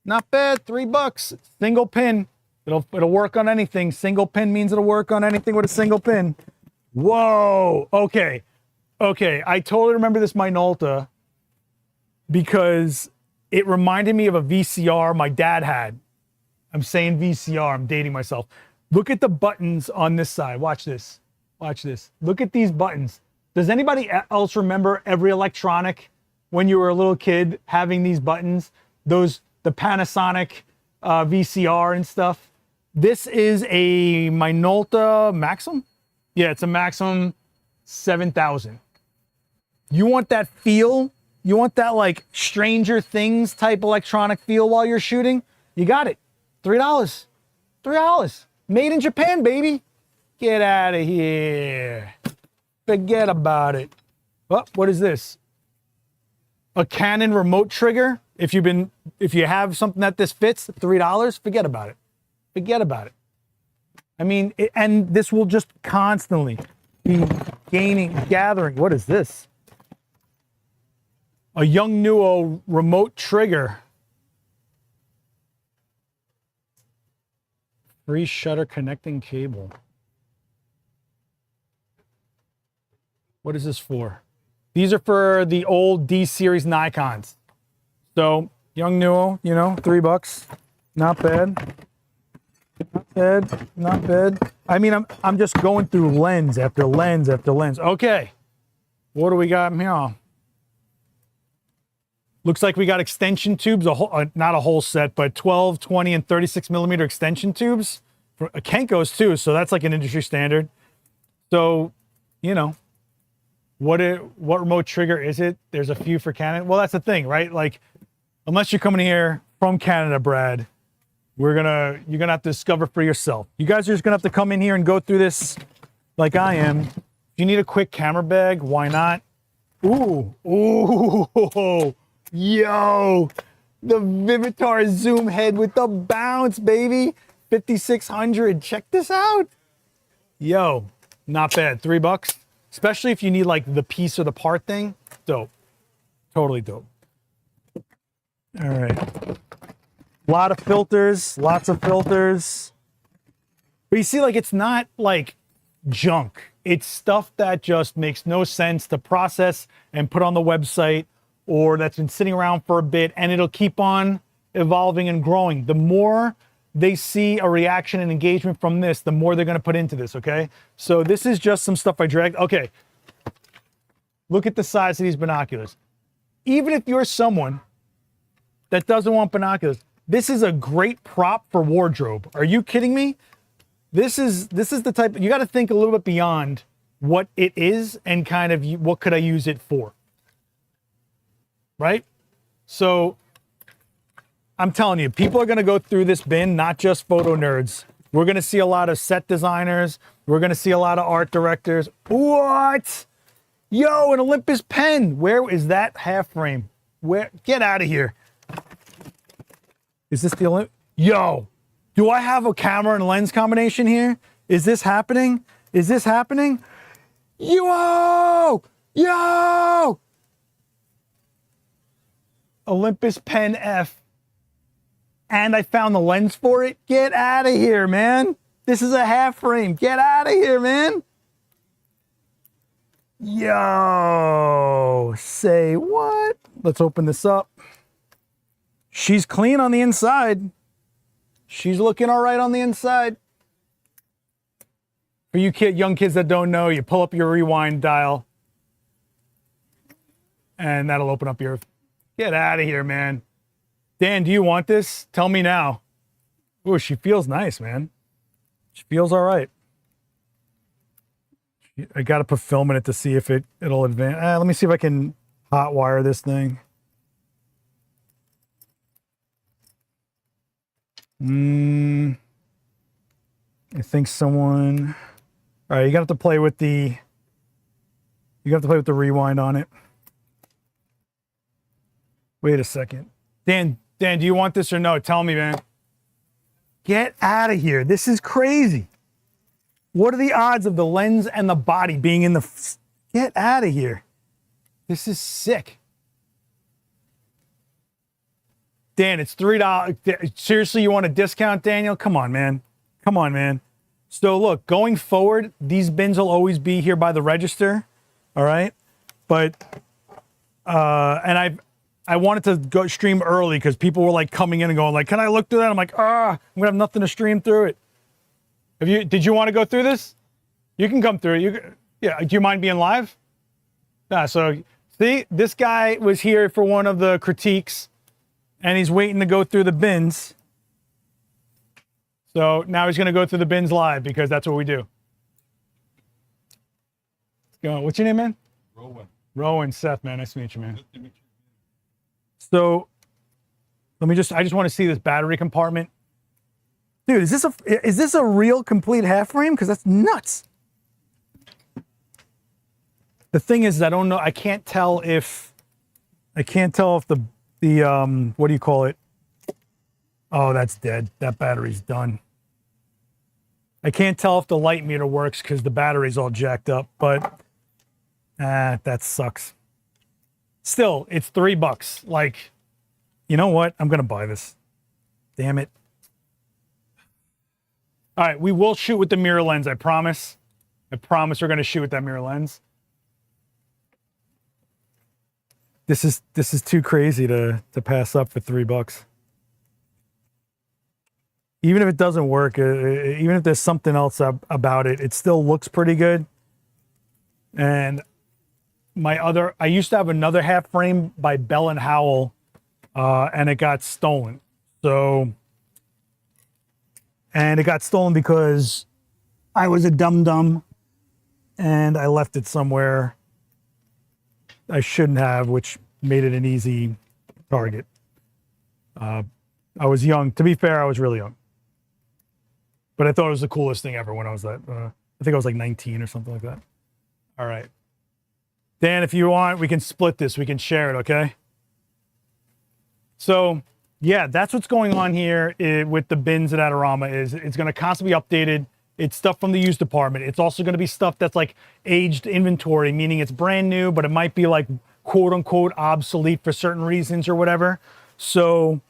A: Not bad. $3. Single pin. It'll work on anything. Single pin means it'll work on anything with a single pin. Whoa. Okay. Okay. I totally remember this Minolta because it reminded me of a VCR my dad had. I'm saying VCR. I'm dating myself. Look at the buttons on this side. Watch this. Watch this. Look at these buttons. Does anybody else remember every electronic when you were a little kid having these buttons? The Panasonic VCR and stuff. This is a Minolta Maxim? Yeah, it's a Maxim 7000. You want that feel? You want that like Stranger Things type electronic feel while you're shooting? You got it. $3. $3. Made in Japan, baby. Get out of here. Forget about it. Oh, what is this? A Canon remote trigger. If you have something that this fits, $3, forget about it. Forget about it. I mean, and this will just constantly be gathering. What is this? A Yongnuo remote trigger. Free shutter connecting cable. What is this for? These are for the old D series Nikons. So young Nuo, you know, $3. Not bad. Not bad. Not bad. I mean, I'm just going through lens after lens after lens. Okay. What do we got here? Looks like we got extension tubes, not a whole set, but 12, 20, and 36 millimeter extension tubes. For Kenko's too, so that's like an industry standard. So, you know, what remote trigger is it? There's a few for Canon. Well, that's the thing, right? Like, unless you're coming here from Canada, Brad, you're gonna have to discover for yourself. You guys are just gonna have to come in here and go through this like I am. If you need a quick camera bag, why not? Ooh, yo, the Vivitar zoom head with the bounce, baby. 5600. Check this out. Yo, not bad. $3, especially if you need like the piece or the part thing. Dope. Totally dope. All right. Lot of filters, lots of filters. But you see, like, it's not like junk. It's stuff that just makes no sense to process and put on the website, or that's been sitting around for a bit, and it'll keep on evolving and growing. The more they see a reaction and engagement from this, the more they're going to put into this, okay? So this is just some stuff I dragged. Okay. Look at the size of these binoculars. Even if you're someone that doesn't want binoculars, this is a great prop for wardrobe. Are you kidding me? This is the type, you got to think a little bit beyond what it is and kind of what could I use it for, right? So I'm telling you, people are going to go through this bin, not just photo nerds. We're going to see a lot of set designers. We're going to see a lot of art directors. What? Yo, an Olympus pen. Where is that half frame? Where? Get out of here. Is this the Olympus? Yo, do I have a camera and lens combination here? Is this happening? Is this happening? Yo! Yo! Olympus Pen F. And I found the lens for it. Get out of here, man. This is a half frame. Get out of here, man. Yo, say what? Let's open this up. She's clean on the inside. She's looking all right on the inside. For you young kids that don't know, you pull up your rewind dial and that'll open up your... Get out of here, man. Dan, do you want this? Tell me now. Ooh, she feels nice, man. She feels all right. I got to put film in it to see if it'll advance. Let me see if I can hot wire this thing. I think someone... All right, you're gonna have to play with the... You have to play with the rewind on it. Wait a second. Dan, do you want this or no? Tell me, man. Get out of here. This is crazy. What are the odds of the lens and the body being in the... Get out of here. This is sick. Dan, it's $3. Seriously, you want a discount, Daniel? Come on, man. Come on, man. So look, going forward, these bins will always be here by the register. All right. But, and I wanted to go stream early because people were like coming in and going like, can I look through that? I'm like, I'm gonna have nothing to stream through it. Did you want to go through this? You can come through it. Yeah. Do you mind being live? Nah, so see, this guy was here for one of the critiques and he's waiting to go through the bins. So now he's going to go through the bins live because that's what we do. Let's go. What's your name, man?
B: Rowan.
A: Rowan, Seth, man. Nice to meet you, man. So I just want to see this battery compartment. Dude, is this a real complete half frame? Because that's nuts. The thing is, I don't know. I can't tell if the what do you call it? Oh, that's dead. That battery's done. I can't tell if the light meter works because the battery's all jacked up, but that sucks. Still, it's $3. Like, you know what? I'm gonna buy this. Damn it. All right, we will shoot with the mirror lens, I promise. I promise we're gonna shoot with that mirror lens. This is too crazy to pass up for $3. Even if it doesn't work, even if there's something else about it, it still looks pretty good. And I used to have another half frame by Bell and Howell, and it got stolen. And it got stolen because I was a dum-dum and I left it somewhere I shouldn't have, which made it an easy target. I was young. To be fair, I was really young. But I thought it was the coolest thing ever when I was I think I was like 19 or something like that. All right. Dan, if you want, we can split this. We can share it, okay? So, yeah, that's what's going on here with the bins at Adorama. Is it's going to constantly be updated. It's stuff from the used department. It's also going to be stuff that's like aged inventory, meaning it's brand new, but it might be like quote unquote obsolete for certain reasons or whatever. So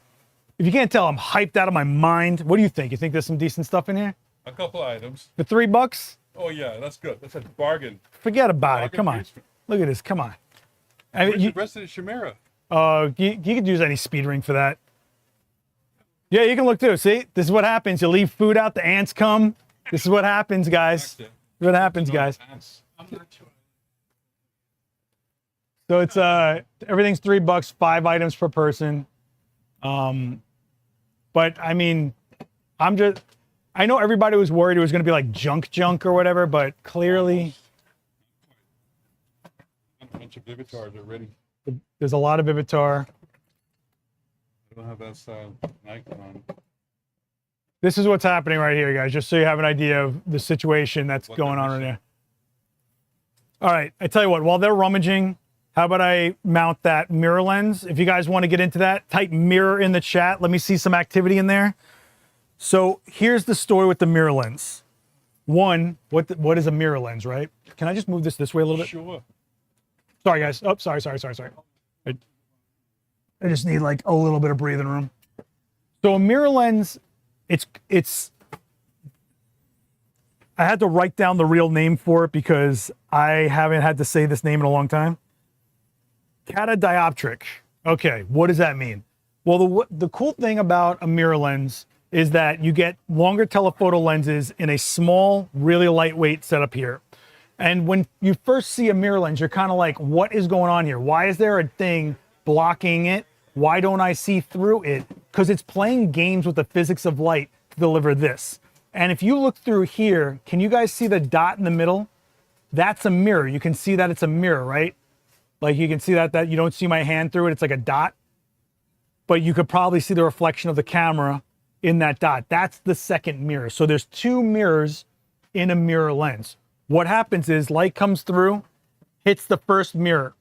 A: if you can't tell, I'm hyped out of my mind. What do you think? You think there's some decent stuff in here?
B: A couple items.
A: For $3?
B: Oh yeah, that's good. That's a bargain.
A: Forget about it.
B: Bargain
A: Come on.
B: basement.
A: Look at this. Come on.
B: Where's the rest of the Chimera?
A: You could use any speed ring for that. Yeah, you can look too. See, this is what happens. You leave food out, the ants come. This is what happens, guys. This is what happens, guys.
B: I'm not sure.
A: So it's everything's $3, 5 items per person. But I mean, I know everybody was worried it was going to be like junk or whatever, but clearly
B: A bunch of Vivitars already.
A: there's a lot of Vivitar.
B: I don't have that style Nikon on.
A: This is what's happening right here, guys, just so you have an idea of the situation that's going on right now. All right, I tell you what, while they're rummaging, how about I mount that mirror lens? If you guys want to get into that, type mirror in the chat. Let me see some activity in there. So here's the story with the mirror lens. One, what is a mirror lens, right? Can I just move this way a little bit?
B: Sure.
A: Sorry, guys. Oh, sorry. I just need like a little bit of breathing room. So a mirror lens, it's I had to write down the real name for it because I haven't had to say this name in a long time. Catadioptric. Okay, what does that mean? Well, the cool thing about a mirror lens is that you get longer telephoto lenses in a small, really lightweight setup here. And when you first see a mirror lens, you're kind of like, what is going on here? Why is there a thing blocking it? Why don't I see through it? Because it's playing games with the physics of light to deliver this. And if you look through here, can you guys see the dot in the middle? That's a mirror. You can see that it's a mirror, right? Like you can see that you don't see my hand through it. It's like a dot. But you could probably see the reflection of the camera in that dot. That's the second mirror. So there's 2 mirrors in a mirror lens. What happens is light comes through, hits the first mirror.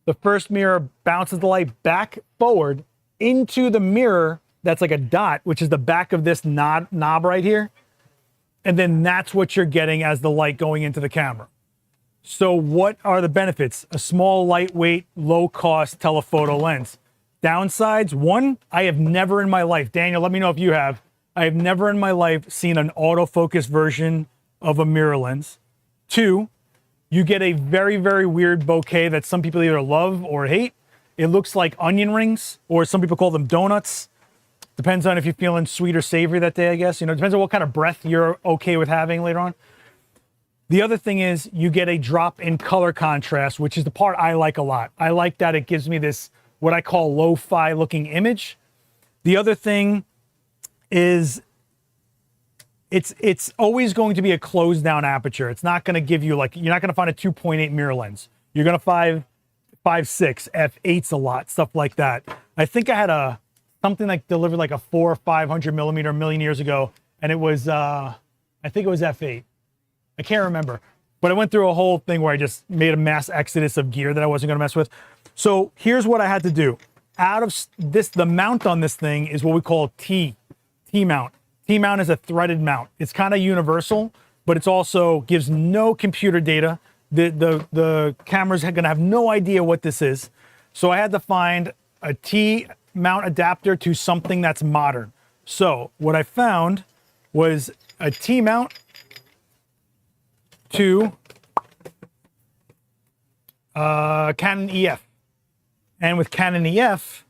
A: The first mirror bounces the light back forward into the mirror that's like a dot, which is the back of this knob right here. And then that's what you're getting as the light going into the camera. So what are the benefits? A small, lightweight, low-cost telephoto lens. Downsides, one, I have never in my life, Daniel, let me know if you have, I have never in my life seen an autofocus version of a mirror lens. 2, you get a very, very weird bokeh that some people either love or hate. It looks like onion rings, or some people call them donuts. Depends on if you're feeling sweet or savory that day, I guess. You know, depends on what kind of breath you're okay with having later on. The other thing is you get a drop in color contrast, which is the part I like a lot. I like that it gives me this, what I call lo-fi looking image. The other thing is it's always going to be a closed down aperture. It's not going to give you like, you're not going to find a 2.8 mirror lens. You're going to find 5.6, f8's a lot, stuff like that. I think I had something like delivered like a 400 or 500 millimeter a million years ago, and it was, I think it was f8. I can't remember, but I went through a whole thing where I just made a mass exodus of gear that I wasn't going to mess with. So here's what I had to do. Out of this, the mount on this thing is what we call T-mount. T-mount is a threaded mount. It's kind of universal, but it's also gives no computer data. The camera's going to have no idea what this is. So I had to find a T-mount adapter to something that's modern. So what I found was a T-mount to Canon EF. And with Canon EF,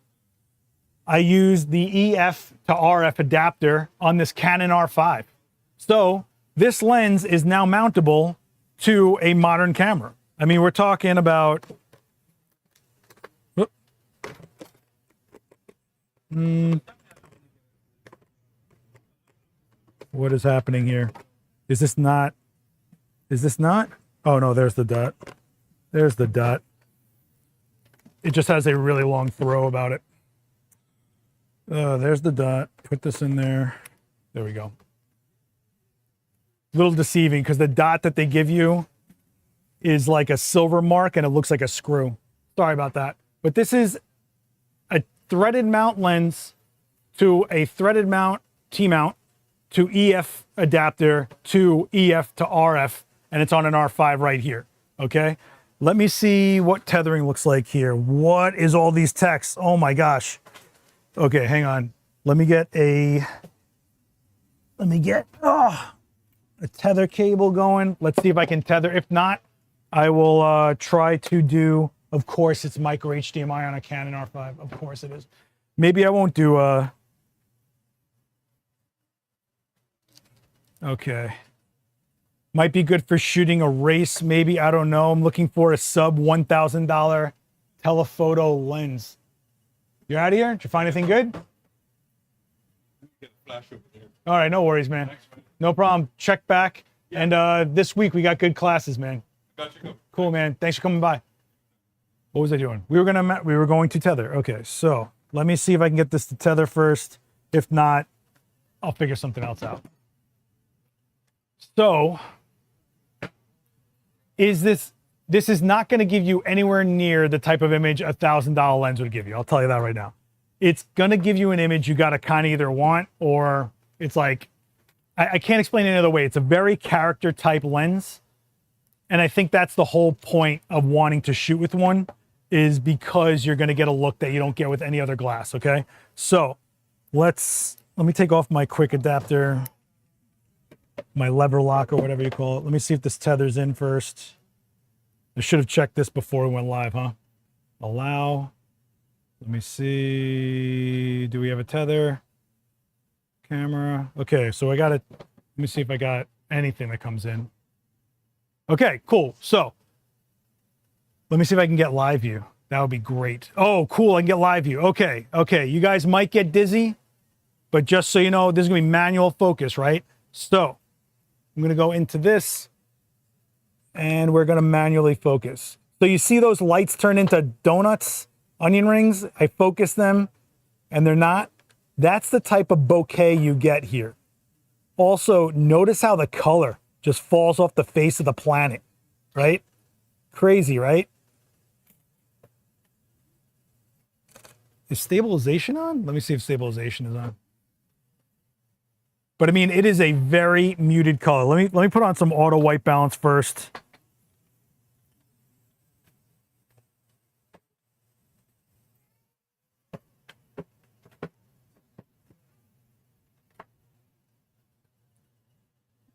A: I use the EF to RF adapter on this Canon R5. So this lens is now mountable to a modern camera. I mean, we're talking about, what is happening here? Is this not? Oh no, there's the dot. There's the dot. It just has a really long throw about it. There's the dot. Put this in there. There we go. A little deceiving because the dot that they give you is like a silver mark and it looks like a screw. Sorry about that. But this is a threaded mount lens to a threaded mount T-mount to EF adapter to EF to RF, and it's on an R5 right here. Okay. Let me see what tethering looks like here. What is all these texts? Oh my gosh. Okay, hang on. Let me get a tether cable going. Let's see if I can tether. If not, I will try to do, of course, it's micro HDMI on a Canon R5. Of course it is. Maybe I won't do okay. Might be good for shooting a race, maybe. I don't know. I'm looking for a sub $1,000 telephoto lens. You're out of here? Did you find anything good?
B: Get a flash over there.
A: All right, no worries, man. No problem. Check back.
B: Yeah.
A: And this week we got good classes, man.
B: Got you.
A: Cool, man. Thanks for coming by. What was I doing? We were going to tether. Okay, so let me see if I can get this to tether first. If not, I'll figure something else out. So, this is not going to give you anywhere near the type of image a $1,000 lens would give you. I'll tell you that right now. It's going to give you an image you got to kind of either want, or it's like, I can't explain it any other way. It's a very character type lens. And I think that's the whole point of wanting to shoot with one, is because you're going to get a look that you don't get with any other glass. Okay. So let me take off my quick adapter, my lever lock or whatever you call it. Let me see if this tethers in first. I should have checked this before we went live, huh? Allow. Let me see. Do we have a tether? Camera. Okay, so let me see if I got anything that comes in. Okay, cool. So let me see if I can get live view. That would be great. Oh, cool. I can get live view. Okay. You guys might get dizzy, but just so you know, this is going to be manual focus, right? So I'm going to go into this and we're going to manually focus. So you see those lights turn into donuts, onion rings? I focus them and they're not. That's the type of bokeh you get here. Also, notice how the color just falls off the face of the planet, right? Crazy, right? Is stabilization on? Let me see if stabilization is on. But I mean, it is a very muted color. Let me put on some auto white balance first.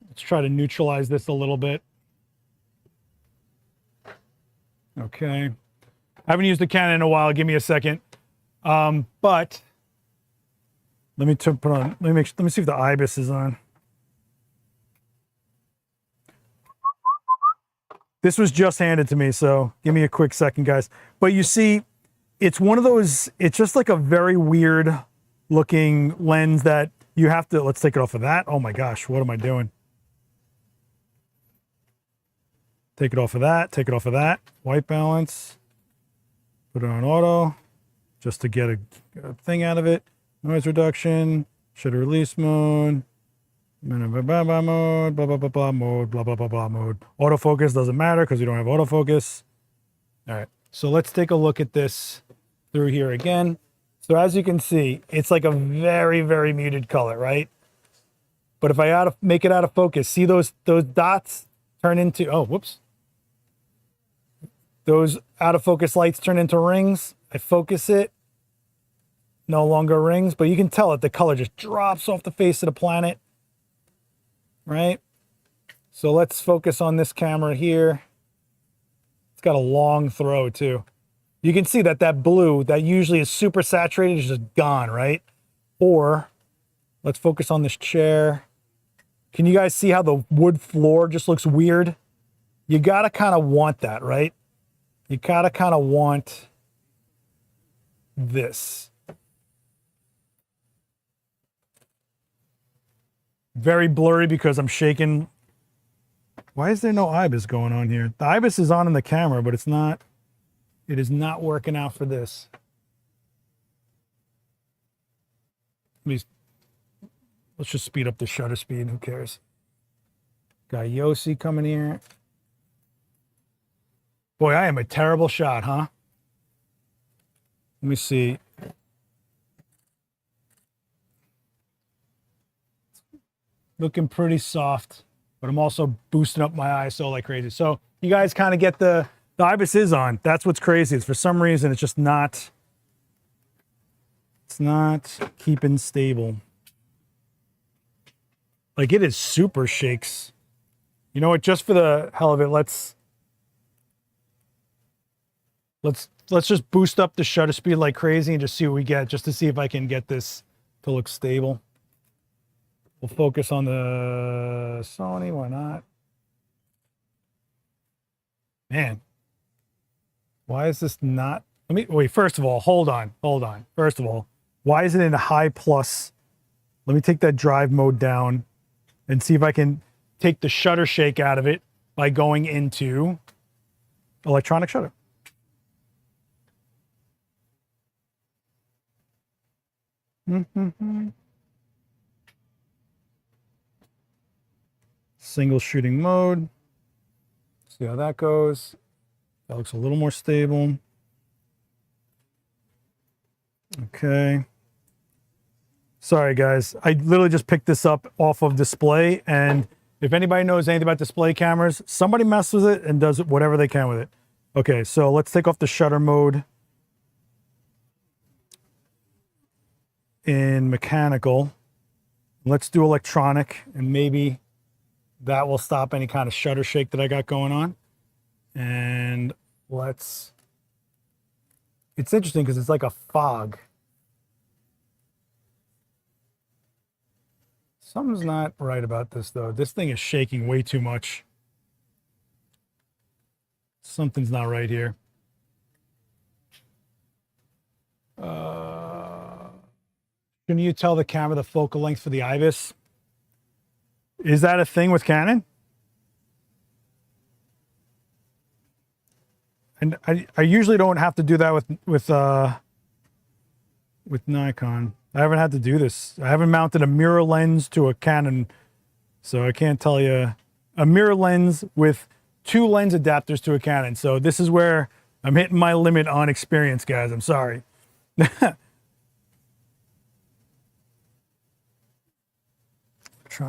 A: Let's try to neutralize this a little bit. Okay. I haven't used the Canon in a while. Give me a second. But let me put on. Let me see if the IBIS is on. This was just handed to me, so give me a quick second, guys. But you see, it's one of those. It's just like a very weird looking lens that you have to. Let's take it off of that. Oh my gosh, what am I doing? Take it off of that, take it off of that. White balance. Put it on auto, just to get a thing out of it. Noise reduction, shutter release mode, blah, blah, blah, blah mode, blah, blah, blah, blah mode, blah, blah, blah, blah mode. Autofocus doesn't matter because we don't have autofocus. All right, so let's take a look at this through here again. So as you can see, it's like a very, very muted color, right? But if I make it out of focus, see those dots turn into, oh, whoops. Those out of focus lights turn into rings. I focus it, no longer rings, but you can tell that the color just drops off the face of the planet, right? So let's focus on this camera here. It's got a long throw too. you can see that that blue that usually is super saturated is just gone, right? Or let's focus on this chair. Can you guys see how the wood floor just looks weird? You gotta kind of want that, right? You gotta kind of want this. Very blurry because I'm shaking. Why is there no IBIS going on here? The IBIS is on in the camera, but it's not, it is not working out for this. Let's just speed up the shutter speed, who cares? Got Yossi coming here. Boy, I am a terrible shot, huh? Let me see. Looking pretty soft, but I'm also boosting up my ISO like crazy. So you guys kind of get the IBIS is on. That's what's crazy. Is for some reason it's just not, it's not keeping stable. Like it is super shakes. You know what, just for the hell of it, let's just boost up the shutter speed like crazy and just see what we get, just to see if I can get this to look stable. We'll focus on the Sony, why not? Man, why is this not, let me, wait, first of all, hold on. First of all, why is it in a high plus? Let me take that drive mode down and see if I can take the shutter shake out of it by going into electronic shutter. Single shooting mode. See how that goes. That looks a little more stable. Okay. Sorry guys, I literally just picked this up off of display, and if anybody knows anything about display cameras, somebody messes with it and does whatever they can with it. Okay, so let's take off the shutter mode in mechanical. Let's do electronic, and maybe that will stop any kind of shutter shake that I got going on. And let's, it's interesting because it's like a fog. Something's not right about this though. This thing is shaking way too much. Something's not right here. Can you tell the camera the focal length for the IBIS? Is that a thing with Canon? And I usually don't have to do that with Nikon. I haven't had to do this. I haven't mounted a mirror lens to a Canon, so I can't tell you. A mirror lens with 2 lens adapters to a Canon. So this is where I'm hitting my limit on experience, guys. I'm sorry.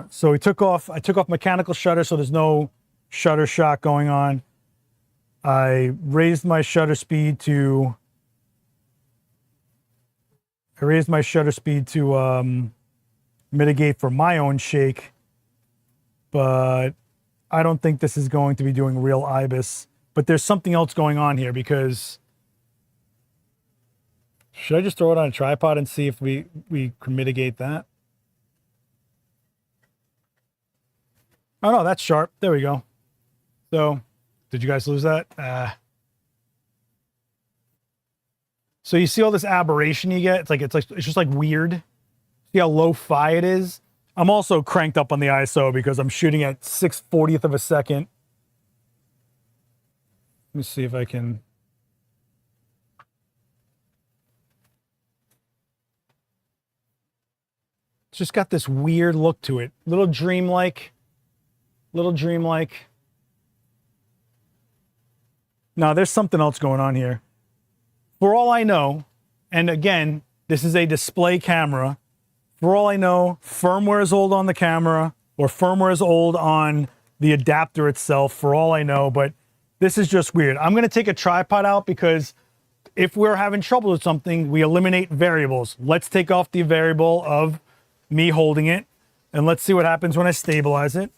A: So I took off mechanical shutter, so there's no shutter shock going on. I raised my shutter speed to mitigate for my own shake, but I don't think this is going to be doing real IBIS. But there's something else going on here, because should I just throw it on a tripod and see if we can mitigate that? Oh no, that's sharp. There we go. So, did you guys lose that? So you see all this aberration you get? It's just like weird. See how lo-fi it is? I'm also cranked up on the ISO because I'm shooting at 6/40th of a second. Let me see if I can. It's just got this weird look to it. Little dreamlike. Now, there's something else going on here. For all I know, and again, this is a display camera. For all I know, firmware is old on the camera, or firmware is old on the adapter itself, for all I know, but this is just weird. I'm gonna take a tripod out because if we're having trouble with something, we eliminate variables. Let's take off the variable of me holding it, and let's see what happens when I stabilize it.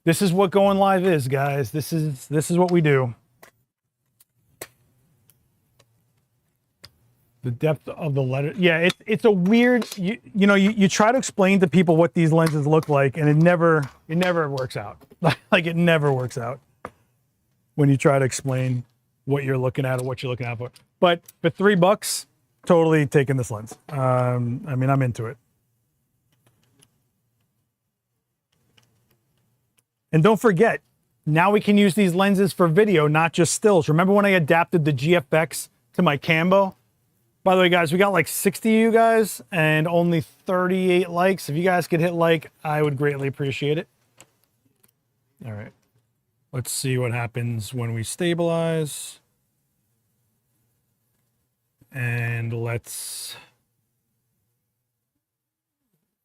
A: This is what going live is, guys. This is what we do. The depth of the letter. Yeah, it's a weird, you try to explain to people what these lenses look like, and it never works out. Like it never works out when you try to explain what you're looking at or what you're looking at for. But for $3, totally taking this lens. I mean, I'm into it. And don't forget, now we can use these lenses for video, not just stills. Remember when I adapted the GFX to my Cambo? By the way, guys, we got like 60 of you guys and only 38 likes. If you guys could hit like, I would greatly appreciate it. All right. Let's see what happens when we stabilize. And let's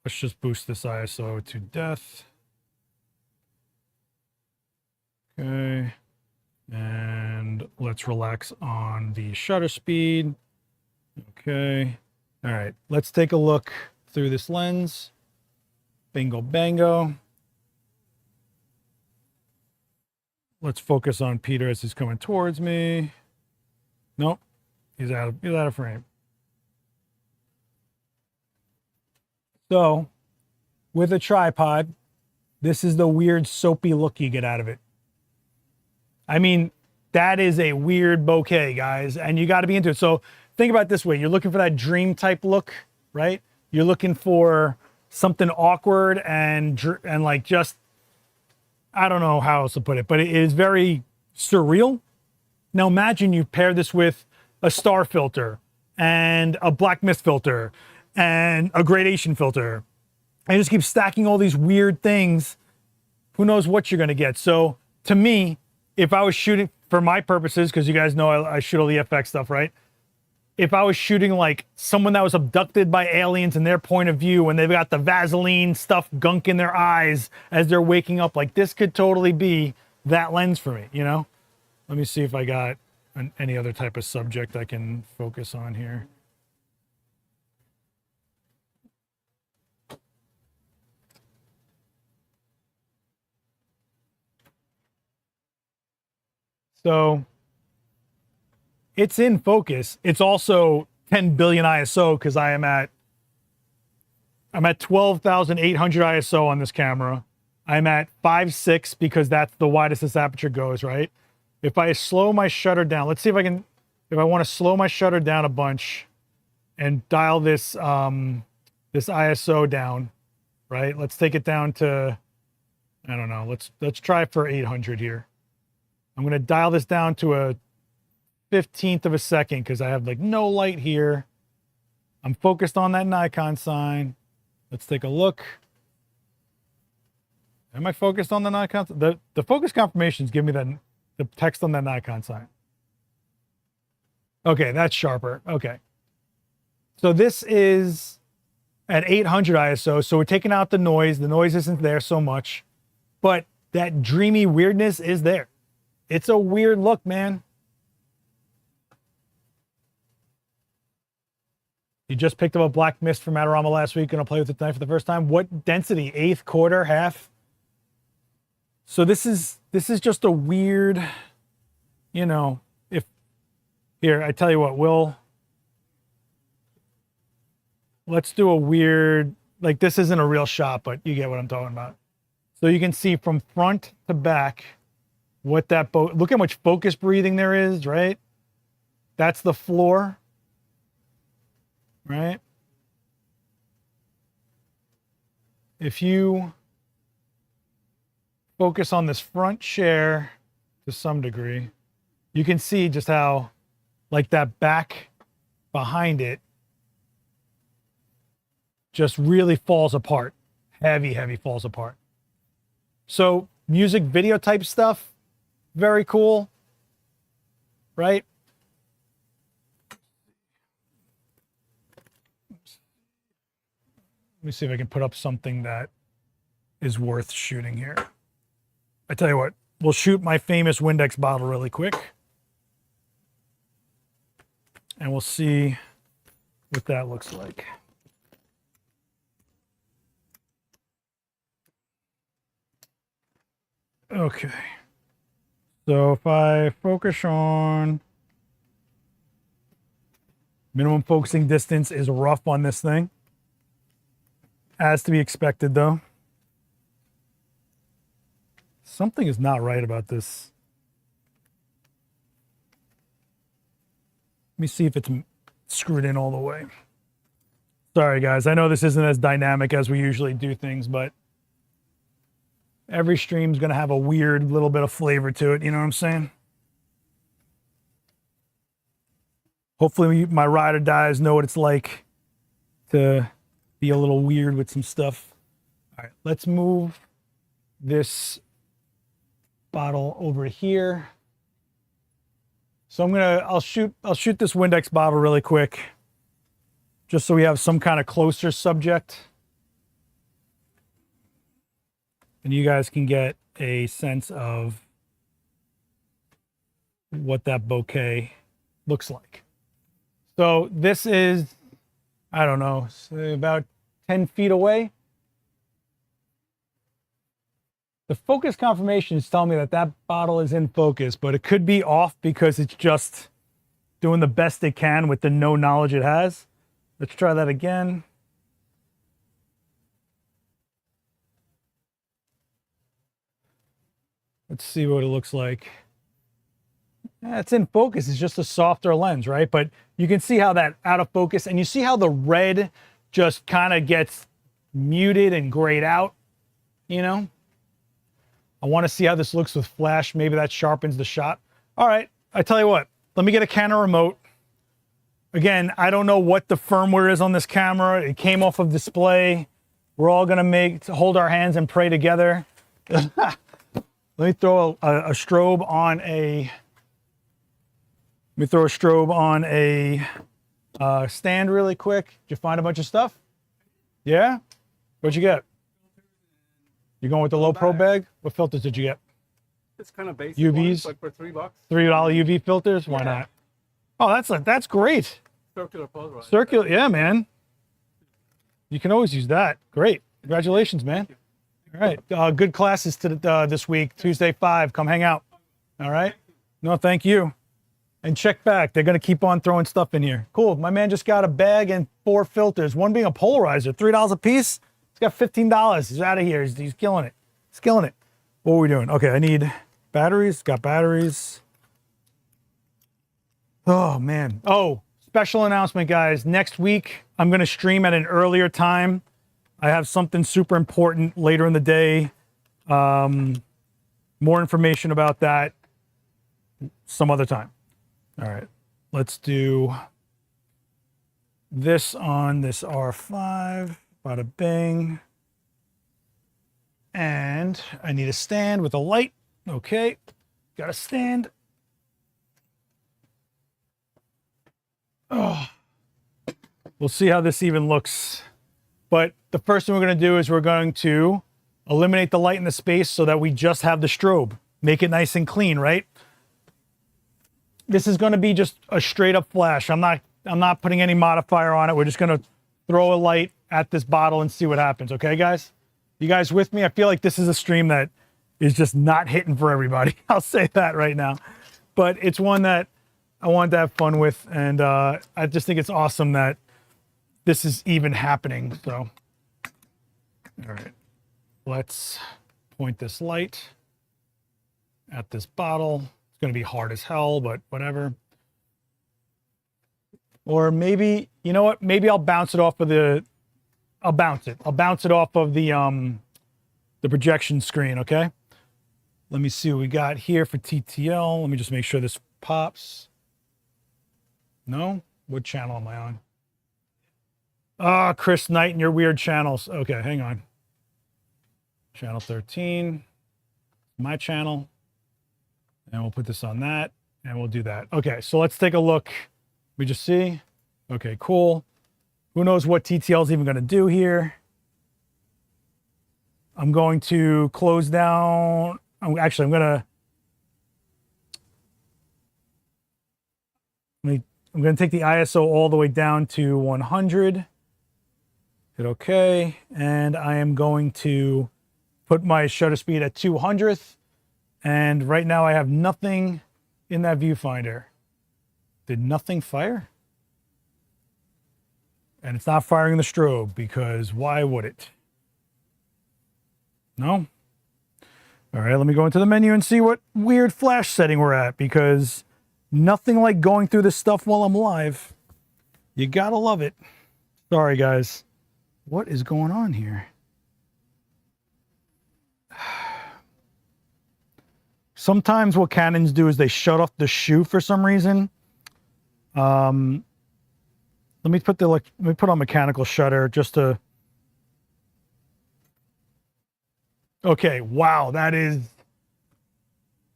A: just boost this ISO to death. Okay. And let's relax on the shutter speed. Okay. All right. Let's take a look through this lens. Bingo bango. Let's focus on Peter as he's coming towards me. Nope. He's out of frame. So, with a tripod, this is the weird soapy look you get out of it. I mean, that is a weird bokeh, guys, and you got to be into it. So think about it this way. You're looking for that dream type look, right? You're looking for something awkward and like just, I don't know how else to put it, but it is very surreal. Now imagine you pair this with a star filter and a black mist filter and a gradation filter. And you just keep stacking all these weird things. Who knows what you're going to get? So to me, if I was shooting for my purposes, because you guys know I shoot all the FX stuff, right? If I was shooting like someone that was abducted by aliens in their point of view and they've got the Vaseline stuff gunk in their eyes as they're waking up, like this could totally be that lens for me, you know? Let me see if I got any other type of subject I can focus on here. So it's in focus. It's also 10 billion ISO because I'm at 12,800 ISO on this camera. I'm at 5.6 because that's the widest this aperture goes, right? If I slow my shutter down, let's see if I want to slow my shutter down a bunch and dial this this ISO down, right? Let's take it down to, I don't know, let's try for 800 here. I'm going to dial this down to a 15th of a second because I have like no light here. I'm focused on that Nikon sign. Let's take a look. Am I focused on the Nikon? The focus confirmations give me the text on that Nikon sign. Okay, that's sharper. Okay. So this is at 800 ISO. So we're taking out the noise. The noise isn't there so much, but that dreamy weirdness is there. It's a weird look, man. You just picked up a black mist from Adorama last week. Gonna play with it tonight for the first time. What density? Eighth, quarter, half? So this is just a weird, you know, here, I tell you what, let's do a weird, like this isn't a real shot, but you get what I'm talking about. So you can see from front to back what that look how much focus breathing there is, right? That's the floor, right? If you focus on this front share to some degree, you can see just how like that back behind it just really falls apart. Heavy falls apart. So music video type stuff, very cool, right? Let me see if I can put up something that is worth shooting here. I tell you what, we'll shoot my famous Windex bottle really quick. And we'll see what that looks like. Okay. So if I focus on Minimum focusing distance is rough on this thing. As to be expected, though. Something is not right about this. Let me see if it's screwed in all the way. Sorry, guys. I know this isn't as dynamic as we usually do things, but every stream's going to have a weird little bit of flavor to it. You know what I'm saying? Hopefully my ride or dies know what it's like to be a little weird with some stuff. All right, let's move this bottle over here. So I'll shoot this Windex bottle really quick, just so we have some kind of closer subject. And you guys can get a sense of what that bouquet looks like. So this is, I don't know, about 10 feet away. The focus confirmation is telling me that that bottle is in focus, but it could be off because it's just doing the best it can with the no knowledge it has. Let's try that again. Let's see what it looks like. Yeah, it's in focus. It's just a softer lens, right? But you can see how that out of focus, and you see how the red just kind of gets muted and grayed out, you know? I want to see how this looks with flash. Maybe that sharpens the shot. All right, I tell you what, let me get a Canon remote. Again, I don't know what the firmware is on this camera. It came off of display. We're all gonna hold our hands and pray together. Let me throw a strobe on a. Let me throw a strobe on a stand really quick. Did you find a bunch of stuff? Yeah? What'd you get? You going with the low pro bag? What filters did you get?
B: It's kind of basic.
A: UVs?
B: Ones, like for $3.
A: $3 UV filters? Why not? Oh, that's great.
B: Circular polarizer.
A: Circular, yeah, man. You can always use that. Great. Congratulations, man. All right. Good classes this week. Tuesday 5. Come hang out. All right. No, thank you. And check back. They're going to keep on throwing stuff in here. Cool. My man just got a bag and 4 filters. One being a polarizer. $3 a piece. He's got $15. He's out of here. He's killing it. He's killing it. What are we doing? Okay, I need batteries. Got batteries. Oh, man. Oh, special announcement, guys. Next week, I'm going to stream at an earlier time. I have something super important later in the day. More information about that some other time. All right, let's do this on this R5. Bada bing. And I need a stand with a light. Okay, got a stand. Oh, we'll see how this even looks. But the first thing we're going to do is we're going to eliminate the light in the space so that we just have the strobe. Make it nice and clean, right? This is going to be just a straight up flash. I'm not putting any modifier on it. We're just going to throw a light at this bottle and see what happens. Okay, guys? You guys with me? I feel like this is a stream that is just not hitting for everybody. I'll say that right now. But it's one that I want to have fun with. And I just think it's awesome that this is even happening. So, all right. Let's point this light at this bottle. It's going to be hard as hell, but whatever. Or maybe, you know what? Maybe I'll bounce it off of the, I'll bounce it off of the projection screen, okay? Let me see what we got here for TTL. Let me just make sure this pops. No? What channel am I on? Ah, Chris Knight and your weird channels. Okay, hang on. Channel 13, my channel. And we'll put this on that, and we'll do that. Okay, so let's take a look. We just see. Okay, cool. Who knows what TTL is even going to do here? I'm going to close down. I'm going to take the ISO all the way down to 100. Hit OK, and I am going to put my shutter speed at 200th. And right now I have nothing in that viewfinder. Did nothing fire? And it's not firing the strobe because why would it? No? All right, let me go into the menu and see what weird flash setting we're at, because nothing like going through this stuff while I'm live. You gotta love it. Sorry, guys. What is going on here? Sometimes what Canons do is they shut off the shoe for some reason. Let me put on mechanical shutter just to. Okay, wow, that is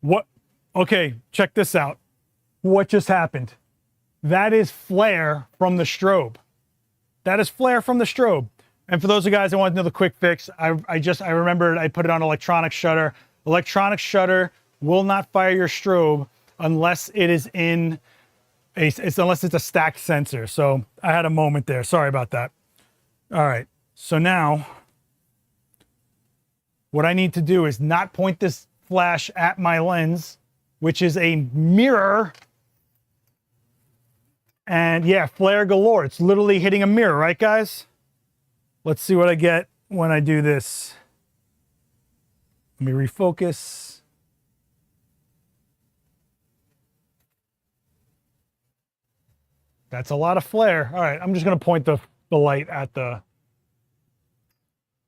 A: what. Okay, check this out. What just happened? That is flare from the strobe. That is flare from the strobe. And for those of you guys that want to know the quick fix, I remembered I put it on electronic shutter. Electronic shutter will not fire your strobe unless it is in unless it's a stacked sensor. So I had a moment there. Sorry about that. All right. So now what I need to do is not point this flash at my lens, which is a mirror. And yeah, flare galore. It's literally hitting a mirror, right, guys? Let's see what I get when I do this. Let me refocus. That's a lot of flare. All right, I'm just going to point the light at the...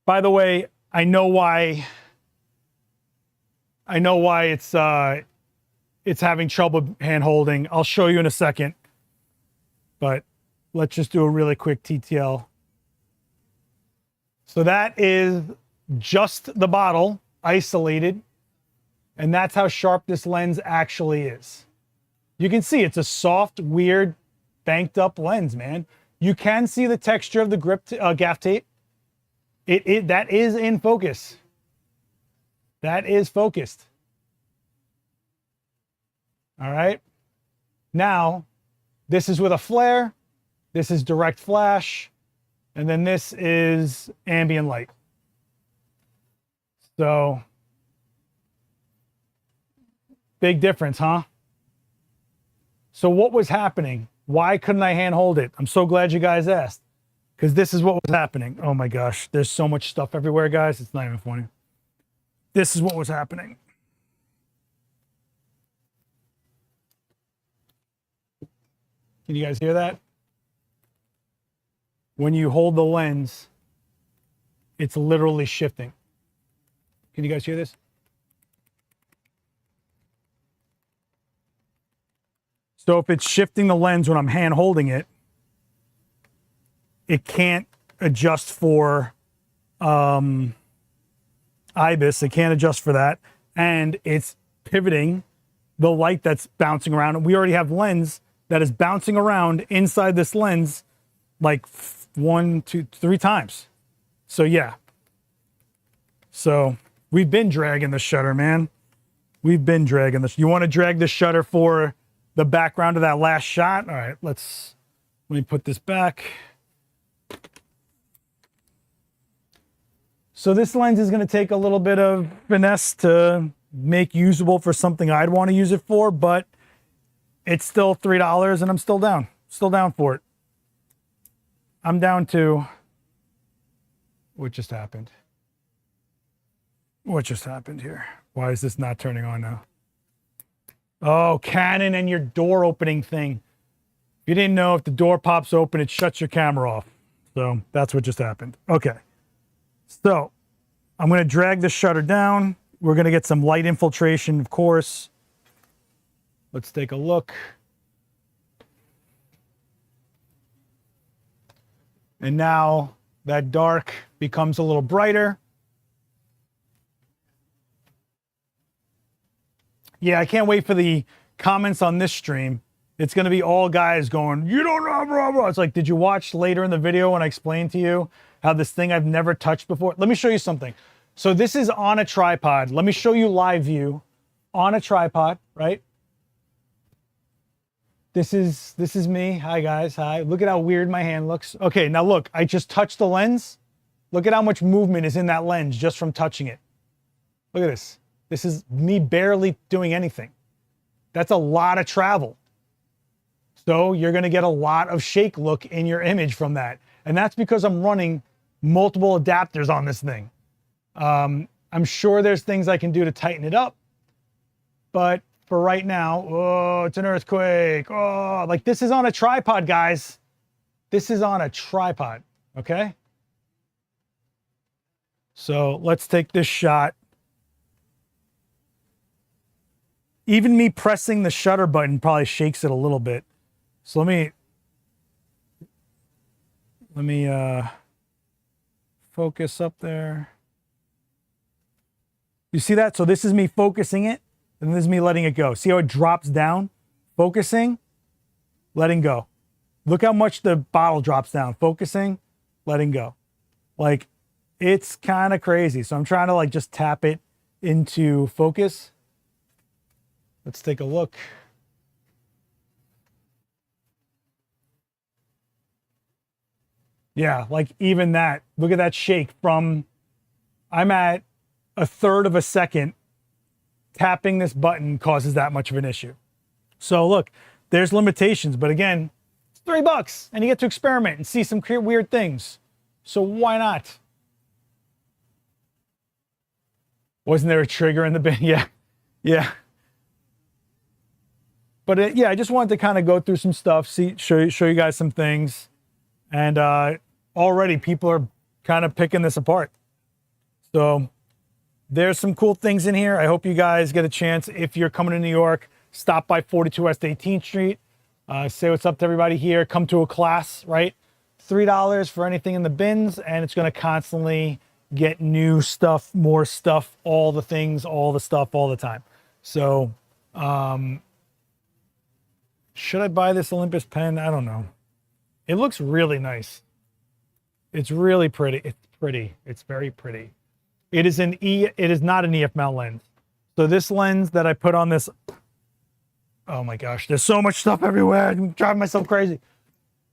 A: By the way, I know why it's having trouble hand holding. I'll show you in a second. But let's just do a really quick TTL. So that is just the bottle isolated. And that's how sharp this lens actually is. You can see it's a soft, weird, banked up lens, man. You can see the texture of the grip gaff tape. That is in focus. That is focused. All right. Now, this is with a flare. This is direct flash. And then this is ambient light. So, big difference, huh? So what was happening? Why couldn't I hand hold it? I'm so glad you guys asked. Because this is what was happening. Oh my gosh, there's so much stuff everywhere, guys. It's not even funny. This is what was happening. Can you guys hear that? When you hold the lens, it's literally shifting. Can you guys hear this? So if it's shifting the lens when I'm hand holding it, it can't adjust for IBIS. It can't adjust for that. And it's pivoting the light that's bouncing around. And we already have lens that is bouncing around inside this lens like 1, 2, 3 times. So yeah. So we've been dragging the shutter, man. We've been dragging this. You want to drag the shutter for the background of that last shot? All right, let me put this back. So this lens is going to take a little bit of finesse to make usable for something I'd want to use it for, but it's still $3 and I'm still down for it. I'm down to, what just happened? What just happened here? Why is this not turning on now? Oh, Canon and your door opening thing. If you didn't know, if the door pops open, it shuts your camera off. So that's what just happened. Okay. So I'm going to drag the shutter down. We're going to get some light infiltration, of course. Let's take a look. And now that dark becomes a little brighter. Yeah, I can't wait for the comments on this stream. It's going to be all guys going, you don't know, blah, blah. It's like, did you watch later in the video when I explained to you how this thing I've never touched before? Let me show you something. So this is on a tripod. Let me show you live view on a tripod, right? This is me. Hi, guys. Hi. Look at how weird my hand looks. Okay, now look, I just touched the lens. Look at how much movement is in that lens just from touching it. Look at this. This is me barely doing anything. That's a lot of travel. So you're going to get a lot of shake look in your image from that. And that's because I'm running multiple adapters on this thing. I'm sure there's things I can do to tighten it up, but for right now, oh, it's an earthquake. Oh, like this is on a tripod, guys. This is on a tripod, okay? So let's take this shot. Even me pressing the shutter button probably shakes it a little bit. So let me focus up there. You see that? So this is me focusing it, and this is me letting it go. See how it drops down? Focusing, letting go. Look how much the bottle drops down. Focusing, letting go. Like, it's kind of crazy. So I'm trying to like just tap it into focus. Let's take a look. Yeah, like even that. Look at that shake from, I'm at a third of a second. Tapping this button causes that much of an issue. So look, there's limitations, but again, it's $3 and you get to experiment and see some weird things. So why not? Wasn't there a trigger in the bin? Yeah. But yeah, I just wanted to kind of go through some stuff, show you guys some things. And already people are kind of picking this apart. So there's some cool things in here. I hope you guys get a chance. If you're coming to New York, stop by 42 West 18th Street. Say what's up to everybody here. Come to a class, right? $3 for anything in the bins, and it's going to constantly get new stuff, more stuff, all the things, all the stuff, all the time. So, should I buy this Olympus pen? I don't know. It looks really nice. It's really pretty. It's pretty. It's very pretty. It is not an EF mount lens. So this lens that I put on this, oh my gosh, there's so much stuff everywhere. I'm driving myself crazy.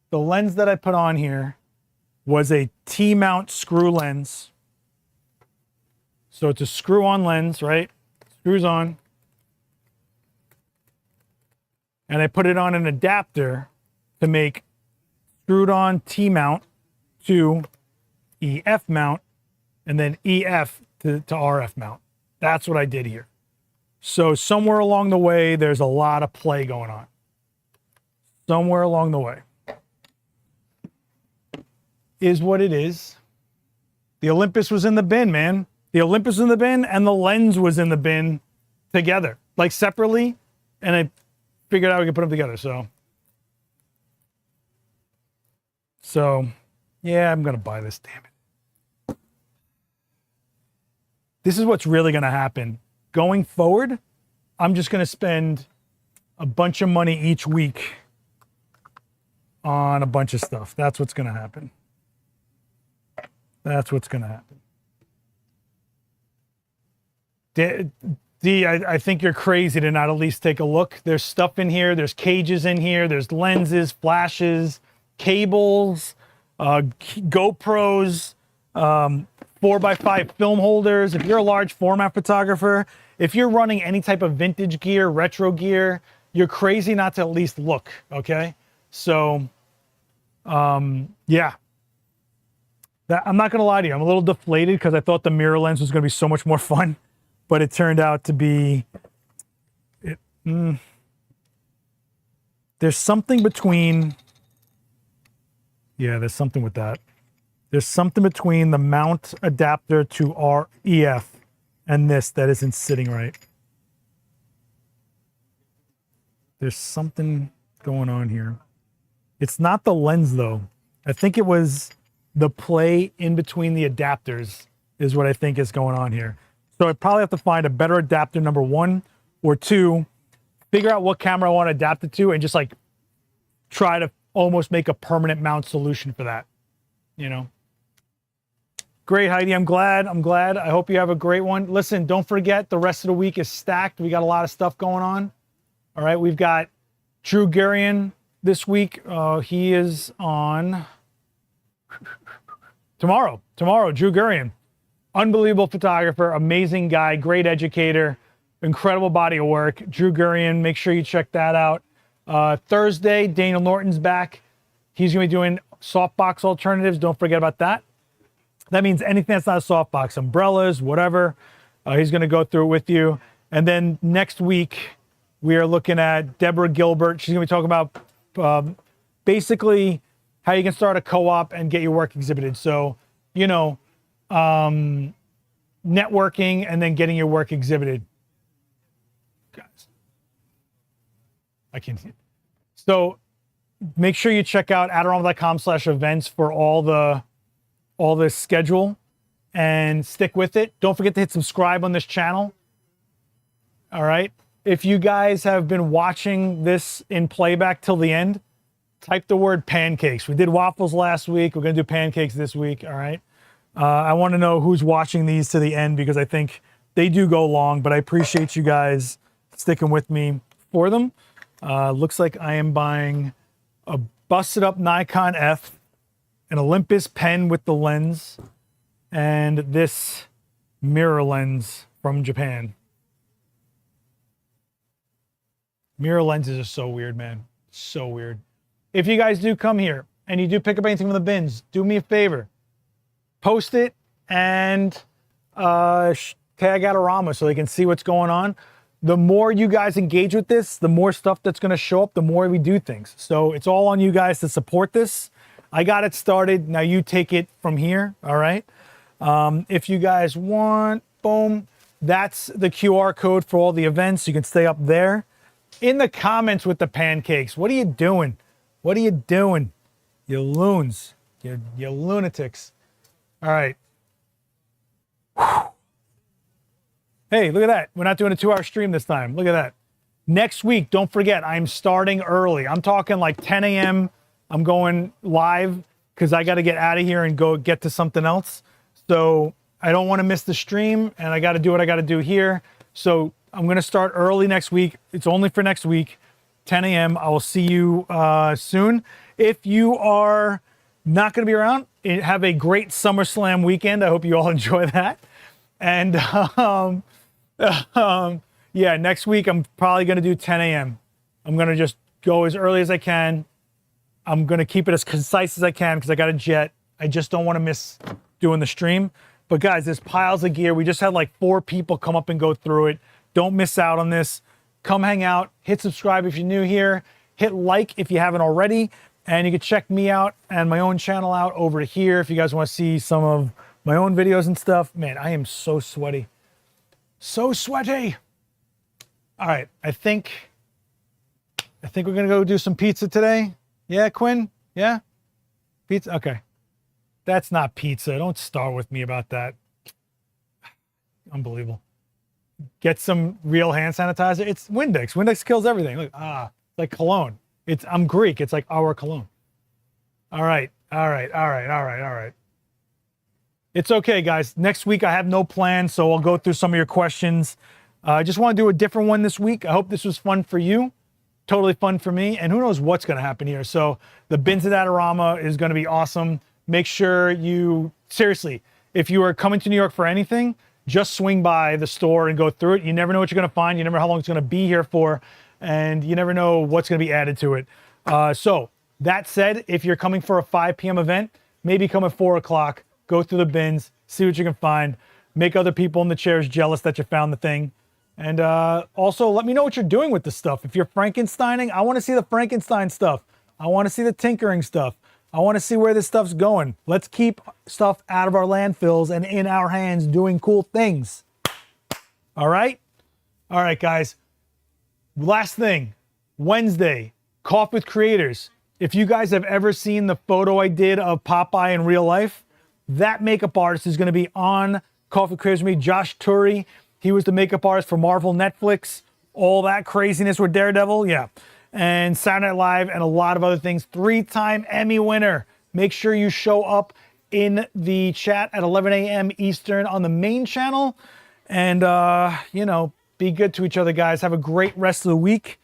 A: The lens that I put on here was a T-mount screw lens. So it's a screw-on lens, right? Screws on. And I put it on an adapter to make screwed on T-mount to EF mount, and then EF to RF mount. That's what I did here. So somewhere along the way, there's a lot of play going on. Somewhere along the way. Is what it is. The Olympus was in the bin, man. The Olympus was in the bin and the lens was in the bin together, like separately. And I figured out we could put them together. So yeah, I'm going to buy this, damn it. This is what's really going to happen. Going forward, I'm just going to spend a bunch of money each week on a bunch of stuff. That's what's going to happen. That's what's going to happen. D, I think you're crazy to not at least take a look. There's stuff in here. There's cages in here. There's lenses, flashes, cables, GoPros, 4x5 film holders. If you're a large format photographer, if you're running any type of vintage gear, retro gear, you're crazy not to at least look, okay? So, yeah. I'm not gonna lie to you, I'm a little deflated because I thought the mirror lens was gonna be so much more fun, but it turned out to be, there's something between, yeah, there's something with that. There's something between the mount adapter to our EF and this that isn't sitting right. There's something going on here. It's not the lens though. I think it was the play in between the adapters is what I think is going on here. So I probably have to find a better adapter, number one, or two, figure out what camera I want to adapt it to and just like try to almost make a permanent mount solution for that, you know? Great, Heidi. I'm glad. I hope you have a great one. Listen, don't forget the rest of the week is stacked. We got a lot of stuff going on. All right, we've got Drew Gurian this week. He is on tomorrow, Drew Gurian. Unbelievable photographer, amazing guy, great educator, incredible body of work. Drew Gurian, make sure you check that out. Thursday, Daniel Norton's back. He's going to be doing softbox alternatives. Don't forget about that. That means anything that's not a softbox, umbrellas, whatever. He's going to go through it with you. And then next week, we are looking at Deborah Gilbert. She's going to be talking about basically how you can start a co-op and get your work exhibited. So, you know, networking and then getting your work exhibited. Guys, I can't see it. So make sure you check out adorama.com/events for all the schedule and stick with it. Don't forget to hit subscribe on this channel. All right. If you guys have been watching this in playback till the end, type the word pancakes. We did waffles last week. We're going to do pancakes this week. All right. I want to know who's watching these to the end because I think they do go long, but I appreciate you guys sticking with me for them. Looks like I am buying a busted up Nikon F, an Olympus pen with the lens, and this mirror lens from Japan. Mirror lenses are so weird, man. So weird. If you guys do come here and you do pick up anything from the bins, do me a favor. Post it and tag Adorama so they can see what's going on. The more you guys engage with this, the more stuff that's going to show up, the more we do things. So it's all on you guys to support this. I got it started. Now you take it from here. All right. If you guys want, boom, that's the QR code for all the events. You can stay up there. In the comments with the pancakes, what are you doing? What are you doing? You loons. You lunatics. All right. Whew. Hey, look at that. We're not doing a 2-hour stream this time. Look at that. Next week, don't forget, I'm starting early. I'm talking like 10 a.m. I'm going live because I got to get out of here and go get to something else. So I don't want to miss the stream, and I got to do what I got to do here. So I'm going to start early next week. It's only for next week, 10 a.m. I will see you soon. If you are not going to be around, have a great SummerSlam weekend. I hope you all enjoy that. And yeah, next week I'm probably going to do 10 a.m. I'm going to just go as early as I can. I'm going to keep it as concise as I can because I got a jet. I just don't want to miss doing the stream. But guys, there's piles of gear. We just had like 4 people come up and go through it. Don't miss out on this. Come hang out. Hit subscribe if you're new here. Hit like if you haven't already. And you can check me out and my own channel out over here if you guys want to see some of my own videos and stuff. Man, I am so sweaty. So sweaty. All right, I think we're gonna go do some pizza today. Yeah, Quinn? Yeah? Pizza? Okay. That's not pizza. Don't start with me about that. Unbelievable. Get some real hand sanitizer. It's Windex. Windex kills everything. Look, like cologne. I'm Greek. It's like our cologne. All right. It's okay, guys. Next week I have no plan, so I'll go through some of your questions. I just want to do a different one this week. I hope this was fun for you. Totally fun for me. And who knows what's going to happen here. So the bins at Adorama is going to be awesome. Make sure you, seriously, if you are coming to New York for anything, just swing by the store and go through it. You never know what you're going to find. You never know how long it's going to be here for. And you never know what's going to be added to it. So that said, if you're coming for a 5 p.m. event, maybe come at 4 o'clock, go through the bins, see what you can find, make other people in the chairs jealous that you found the thing. And also let me know what you're doing with the stuff. If you're Frankensteining, I want to see the Frankenstein stuff. I want to see the tinkering stuff. I want to see where this stuff's going. Let's keep stuff out of our landfills and in our hands doing cool things. All right? All right, guys. Last thing, Wednesday, Coffee with Creators. If you guys have ever seen the photo I did of Popeye in real life, that makeup artist is going to be on Coffee with Creators with me, Josh Turry. He was the makeup artist for Marvel, Netflix, all that craziness with Daredevil, yeah. And Saturday Night Live and a lot of other things. 3-time Emmy winner. Make sure you show up in the chat at 11 a.m. Eastern on the main channel. And, you know, be good to each other, guys. Have a great rest of the week.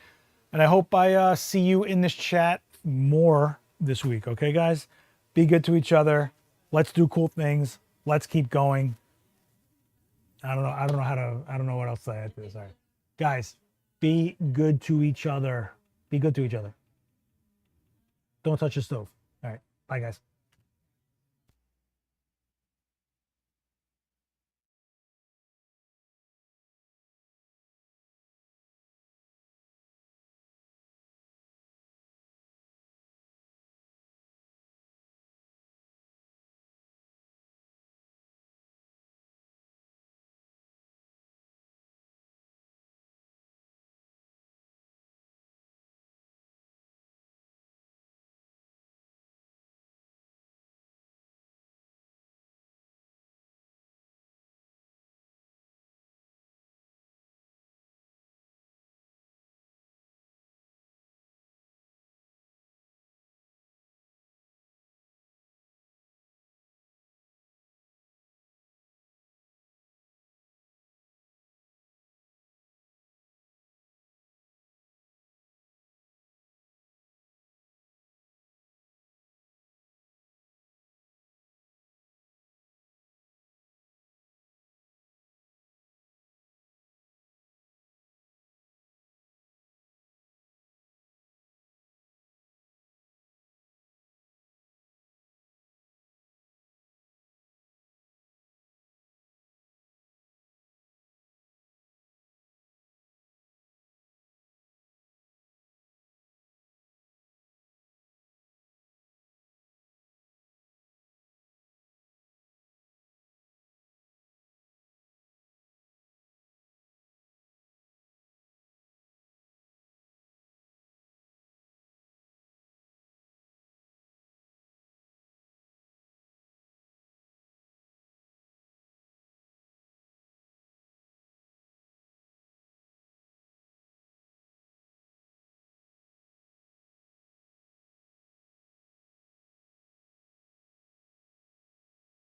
A: And I hope I see you in this chat more this week. Okay, guys? Be good to each other. Let's do cool things. Let's keep going. I don't know what else to add to this. All right. Guys, be good to each other. Be good to each other. Don't touch the stove. All right. Bye. Bye, guys.